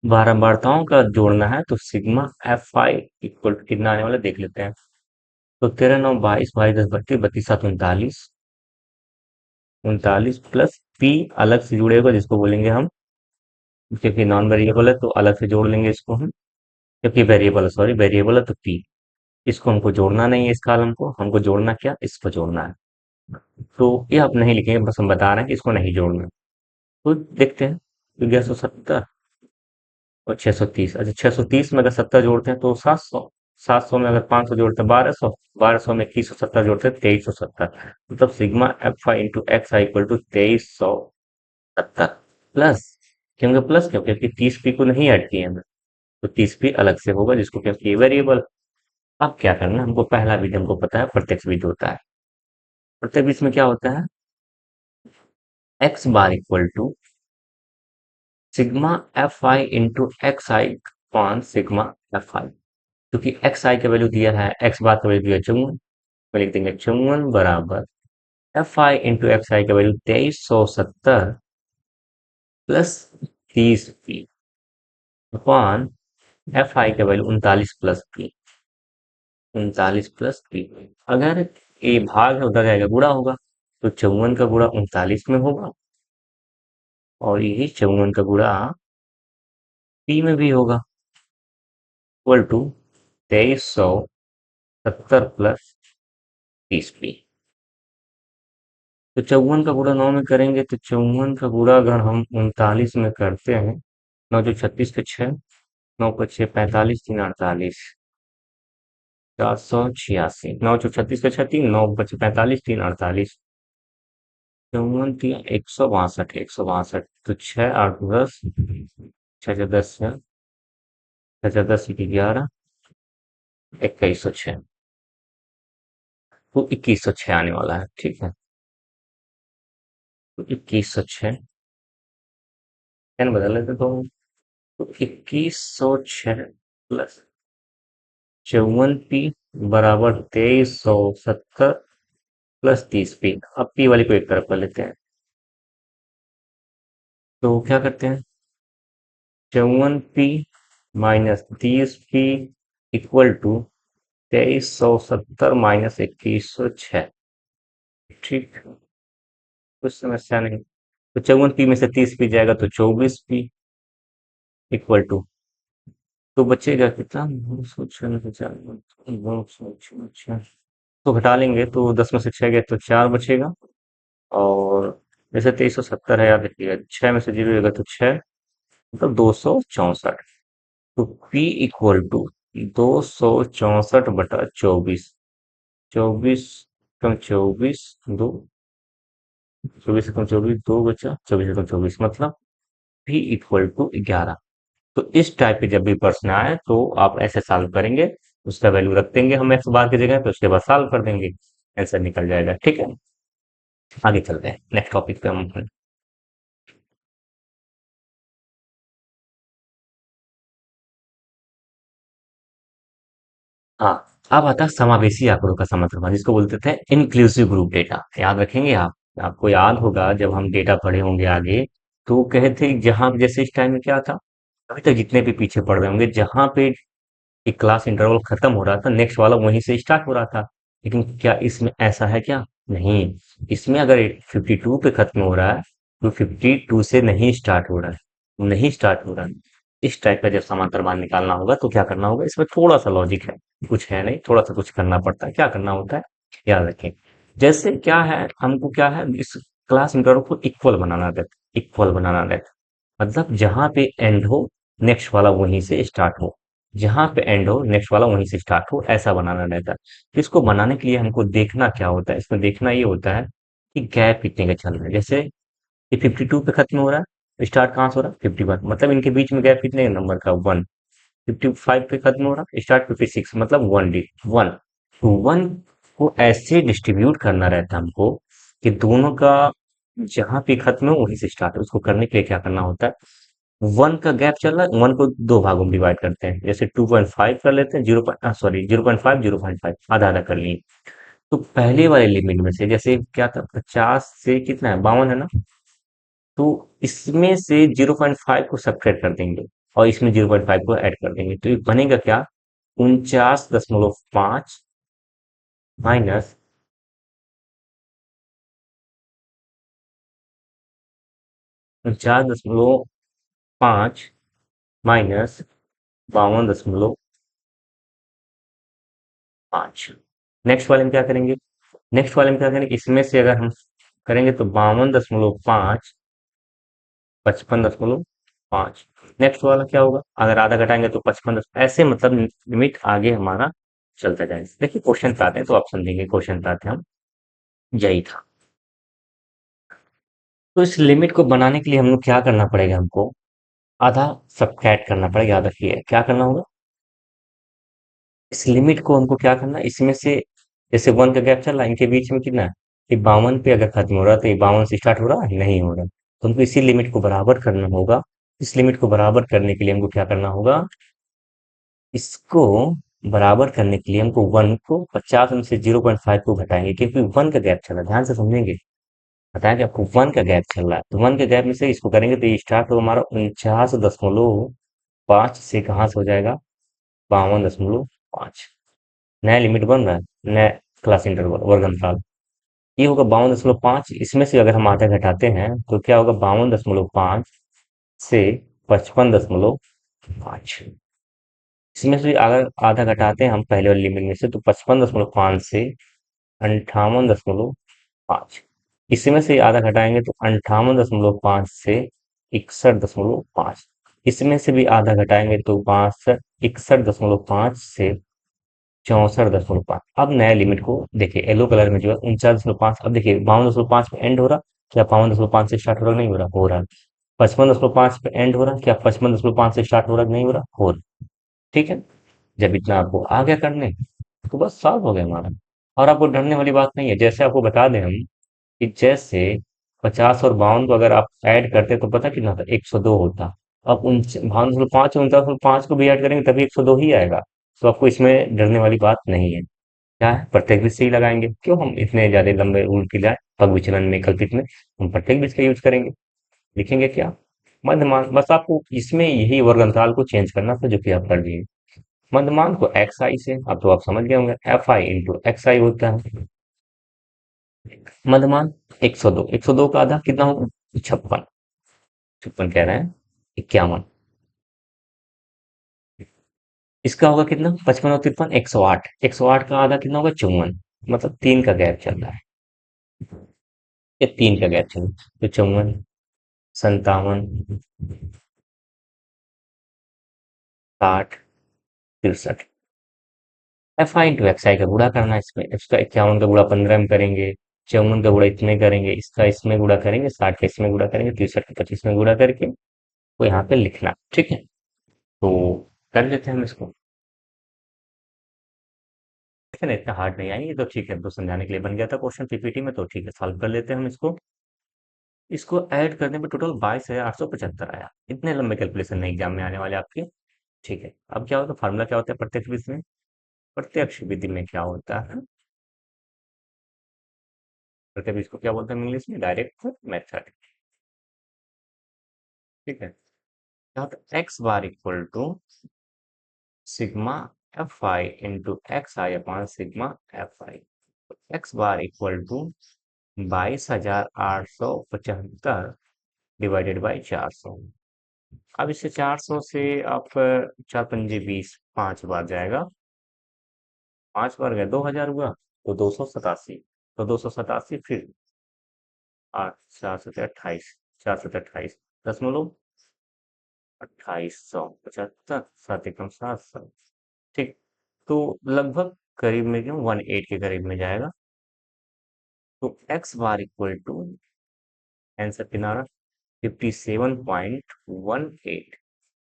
बारंबारताओं का जोड़ना है। तो sigma F i equal to कितना आने वाला देख लेते हैं। तो 13 9 22 22 10 32 32 7 39 39 प्लस पी अलग से जुड़ेगा जिसको बोलेंगे हम क्योंकि नॉन वेरिएबल है तो अलग से जोड़ लेंगे इसको हम। क्योंकि वेरिएबल है सॉरी वेरिएबल है तो पी। इसको हमको जोड़ना नहीं है इस कॉलम को हमको जोड़ना क्या इसको जोड़ना है। तो ये आप नहीं लिखेंगे बस हम बता रहे हैं कि इसको नहीं जोड़ना। तो देखते हैं। तो 1170 और 630। अच्छा 630 में अगर 70 जोड़ते हैं तो 700। 700 में अगर 500 जोड़ते हैं 1200। 1200 में 2170 जोड़ते हैं 2370। मतलब sigma F I into x i equal to 2370 plus. क्योंकि प्लस क्यों क्योंकि 30 पी को नहीं ऐड किए हमने। तो 30 पी अलग से होगा जिसको क्योंकि वेरिएबल। अब क्या करना है हमको पहला विधि हमको पता है प्रत्यक्ष विधि होता है। प्रत्यक्ष विधि में क्या होता है x bar equal to sigma F I into x i upon sigma F i. क्योंकि एक्स आई का वैल्यू दिया है एक्स बार का वैल्यू दिया है 54। तो लिख देंगे 54 बराबर F I into x I का value 2370 plus 30 P upon F i का वैल्यू 39 प्लस पी। अगर ये भाग है उधर जाएगा गुणा होगा। तो 54 का गुणा 39 में होगा और यही 54 का गुणा पी में भी होगा इक्वल टू 2370 प्लस 30 पी। तो 54 का गुणा 9 में करेंगे तो 54 का गुणा अगर हम 39 में करते हैं 9 जो 36 के 6 9 को 6 45 3 48 486 9 जो 36 के 6 3 9 बचे 45 3 48 54 3 162 तो 6 8 10 6 10 है 6 10 11 2106। तो 2106 आने वाला है ठीक है। तो 2106 पेन बदल लेते तो 2106 प्लस 54 पी बराबर 2370 प्लस 30 पी। अब पी वाली को एक तरफ कर लेते हैं। तो क्या करते हैं 54 p minus 30 p equal to 2370 minus 2106। ठीक कुछ समस्या नहीं। तो 54 पी में से 30 पी जाएगा तो 24 पी इक्वल टू तो बचेगा कितना 996 तो घटा लेंगे तो 10 में से 6 गए तो 4 बचेगा। और जैसे 2370 है याद रखिएगा 6 में से 0 जाएगा तो 6 मतलब 264। तो P इक्वल टू 264/24। 24 कम 24 दो 24 कम 24 दो बचा 24 कम 24 मतलब P इक्वल टू 11। तो इस टाइप के जब भी प्रश्न आए तो आप ऐसे सॉल्व करेंगे। उसका वैल्यू रख देंगे हम एक्स बार की जगह पे उसके बाद सॉल्व कर देंगे। आंसर निकल जाएगा ठीक है। आगे चलते हैं नेक्स्ट टॉपिक पे हम हाँ, अब आता है समावेशी आंकड़ों का समर्थन जिसको बोलते थे इंक्लूसिव ग्रुप डेटा। याद रखेंगे आप? आपको याद होगा जब हम डेटा पढ़े होंगे आगे, तो वो कहे थे जहां जैसे इस टाइम में क्या था, अभी तक जितने भी पीछे पढ़ रहे होंगे, जहां पे एक क्लास इंटरवल खत्म हो रहा था नेक्स्ट वाला वहीं से स्टार्ट हो रहा था। लेकिन क्या इसमें ऐसा है क्या? नहीं। इसमें अगर 52 पे खत्म हो रहा है तो 52 से नहीं स्टार्ट हो रहा है, नहीं स्टार्ट हो रहा है। इस टाइप का जब समांतर मान निकालना होगा तो क्या करना होगा, इसमें थोड़ा सा लॉजिक है, कुछ है नहीं, थोड़ा सा कुछ करना पड़ता है। क्या करना होता है, याद रखें। जैसे क्या है, हमको क्या है, इस क्लास इंटरवल को इक्वल बनाना रहता है, इक्वल बनाना रहता है। मतलब जहां पे एंड हो नेक्स्ट वाला वहीं से स्टार्ट हो, जहां पे एंड हो नेक्स्ट वाला वहीं से स्टार्ट हो, ऐसा बनाना रहता है। तो इसको बनाने के लिए हमको देखना क्या होता है, इसमें देखना ये होता है कि गैप कितने का चल रहा है। जैसे ये 52 पे खत्म हो रहा है, स्टार्ट कहाँ से हो रहा है, 51, मतलब इनके बीच में गैप कितने नंबर का, 1। 55 पे खत्म हो रहा है, स्टार्ट 56, मतलब 1 तो 1 को ऐसे डिस्ट्रीब्यूट करना रहता है हमको कि दोनों का जहां पे खत्म है वहीं से स्टार्ट हो। उसको करने के लिए क्या करना होता है, 1 का गैप चल रहा है, 1 को दो भागों में डिवाइड करते हैं। जैसे 2.5 कर लेते हैं, 0.5 0.5 आधा आधा कर लिए। तो पहले वाले लिमिट में से जैसे क्या था, 50 से कितना है, 52 है ना, तो इसमें से 0.5 को सब्ट्रैक्ट कर देंगे और इसमें 0.5 को ऐड कर देंगे, तो ये बनेगा क्या, 49.5 माइनस 49.5 माइनस 52.5। नेक्स्ट वाले में क्या करेंगे, नेक्स्ट वाले में क्या करेंगे, इसमें से अगर हम करेंगे तो 52.5 55.5। नेक्स्ट वाला क्या होगा, अगर आधा घटाएंगे तो 55, ऐसे मतलब लिमिट आगे हमारा चलता जाएगा। देखिए क्वेश्चन पे आते हैं तो आप समझेंगे, क्वेश्चन पे आते हैं हम, यही था। तो इस लिमिट को बनाने के लिए हम लोग क्या करना पड़ेगा, हमको आधा सब्ट्रैक्ट करना पड़ेगा। याद रखिए क्या करना होगा, इस लिमिट को हमको क्या करना है, इसमें से जैसे 1 का गैप चल रहा है, इनके बीच में कितना है, ये 52 पे अगर खत्म हो रहा है तो ये 52 से स्टार्ट हो रहा है, नहीं हो रहा। तो हमको इसी लिमिट को बराबर करना होगा। इस लिमिट को बराबर करने के लिए हमको क्या करना होगा, इसको बराबर करने के लिए हमको 1 को 50 में से 0.5 को घटाएंगे, क्योंकि 1 का गैप चल रहा है, ध्यान से समझेंगे। बताया कि आपको 1 का गैप चल रहा है, तो 1 के गैप में से इसको करेंगे तो ये स्टार्ट हो हमारा 49.5 से, कहाँ से हो जाएगा, 52.5। नया लिमिट बन रहा है, नया क्लास इंटरवल वर्ग अंतराल। ये होगा 52.5, इसमें से अगर हम आधा घटाते हैं तो क्या होगा, 52.5 से 55.5। इसमें से अगर आधा घटाते हैं हम पहले वाली लिमिट में से तो 55.5 से 58.5। इसमें से आधा घटाएंगे तो 58.5 से 61.5। इसमें से भी आधा घटाएंगे तो 61.5 से 64.5। अब नया लिमिट को देखिए, येलो कलर में जो है 49.5, अब देखिए 52.5 पे एंड हो रहा, क्या 52.5 से स्टार्ट हो रहा, नहीं हो रहा, हो रहा। 55.5 पे एंड हो रहा, क्या 55.5 से स्टार्ट हो रहा, नहीं हो रहा, हो रहा। ठीक है, जब इतना आपको आ गया करने तो बस सॉल्व हो गया हमारा। और आपको डरने वाली बात नहीं है, जैसे आपको बता दें हम कि जैसे 50 और 52 को अगर आप ऐड करते तो पता कितना था, 102 होता। अब उन 52.5 और 49.5 को भी ऐड करेंगे तभी 102 ही आएगा। तो आपको इसमें डरने वाली बात नहीं है। क्या है, प्रत्येक बीज से ही लगाएंगे, क्यों हम इतने ज्यादा लंबे रूल की जाए पग विचलन में कल्पित में, हम प्रत्येक बीज का यूज करेंगे। लिखेंगे क्या, मध्यमान। बस आपको इसमें यही वर्ग अंतराल को चेंज करना था जो कि आप कर दिए। मध्यमान को एक्स आई से, अब तो आप समझ गए होंगे, एफ आई इंटू एक्स आई होता है मध्यमान। 102, 102 का आधा कितना होगा, 56। 56 कह रहे हैं, 51। इसका होगा कितना, 55 और 53, 108। 108 का आधा कितना होगा, 54। मतलब 3 का गैप चल रहा है, ये 3 का गैप चल रहा है, तो 54, 57, 60, 63। F I into x I का गुणा करना है इसमें, इसका 51 का गुणा 15 में करेंगे, 54 का गुणा इतने करेंगे, इसका इसमें गुणा करेंगे, 60 का इसमें गुणा करेंगे, 63 का 25 में गुणा करके वो यहाँ पे लिखना। ठीक है, तो कर लेते हैं हम इसको। ठीक है ना, इतना हार्ड नहीं आएंगे तो ठीक है, तो समझाने के लिए बन गया था क्वेश्चन पीपीटी में, तो ठीक है सॉल्व कर लेते हैं हम इसको। इसको ऐड करने में टोटल 22,875 आया। इतने लंबे कैलकुलेशन नहीं एग्जाम में आने वाले आपके। ठीक है, अब क्या होता है, फार्मूला क्या होता है प्रत्येक बीज में, प्रत्यक्ष विधि में क्या होता है, प्रत्यक्ष इसको क्या बोलते हैं इंग्लिश में, डायरेक्ट मेथड। ठीक है, यहाँ पे x bar equal to sigma F I into x i upon sigma F i. X bar equal to 22,875 divided by 400। अब इसे 400 से आप चार पंजे 20, 5 बार जाएगा, 5 बार गया 2,000 हुआ, तो 287, तो 287 फिर 8, 4 से 28, 4 से 28, 28,275, 7 एकम 700। ठीक, तो लगभग करीब में क्यों 1/8 के करीब में जाएगा। तो x bar equal to answer किनारा 57.18।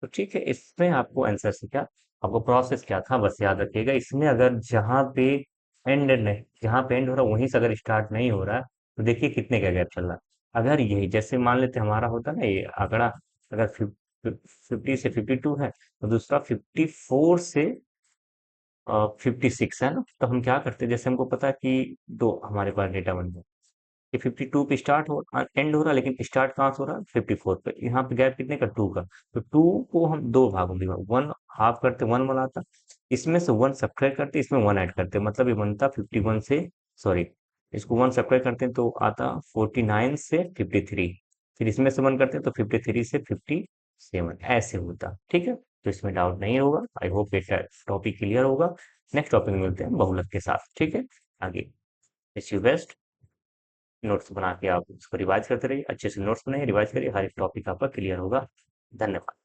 तो ठीक है, इसमें आपको आंसर से क्या, आपको प्रोसेस क्या था बस याद रखिएगा। इसमें अगर जहां पे एंड नहीं, जहां पे एंड हो रहा है वहीं से अगर स्टार्ट नहीं हो रहा है, तो देखिए कितने का गैप चल रहा है। अगर यही जैसे मान लेते हमारा होता ना ये आंकड़ा, अगर 50 से 52 है, तो दूसरा 54 से 56 है ना, तो हम क्या करते हैं, जैसे हमको पता है कि दो हमारे पास डेटा बन गया कि 52 पे स्टार्ट हो एंड हो रहा है, लेकिन स्टार्ट कहाँ से हो रहा है 54 पे। यहाँ पे गैप कितने का, 2 का। तो 2 को हम दो भागों में, वन हाफ करते 1 1 आता, इसमें से 1 सब्ट्रैक्ट करते, इसमें 1 ऐड करते, मतलब ये बनता 51 से, सॉरी, इसको 1 सब्ट्रैक्ट करते हैं तो आता 49 से 53, फिर इसमें से 1 करते हैं तो 53 से 57, ऐसे होता। ठीक है, तो इसमें डाउट नहीं होगा। आई होप ये टॉपिक क्लियर होगा। नेक्स्ट टॉपिक में मिलते हैं बहुलक के साथ। ठीक है, आगे, विश यू बेस्ट। नोट्स बना के आप उसको रिवाइज करते रहिए, अच्छे से नोट्स बनाइए, रिवाइज करिए, हर एक टॉपिक आपका क्लियर होगा। धन्यवाद।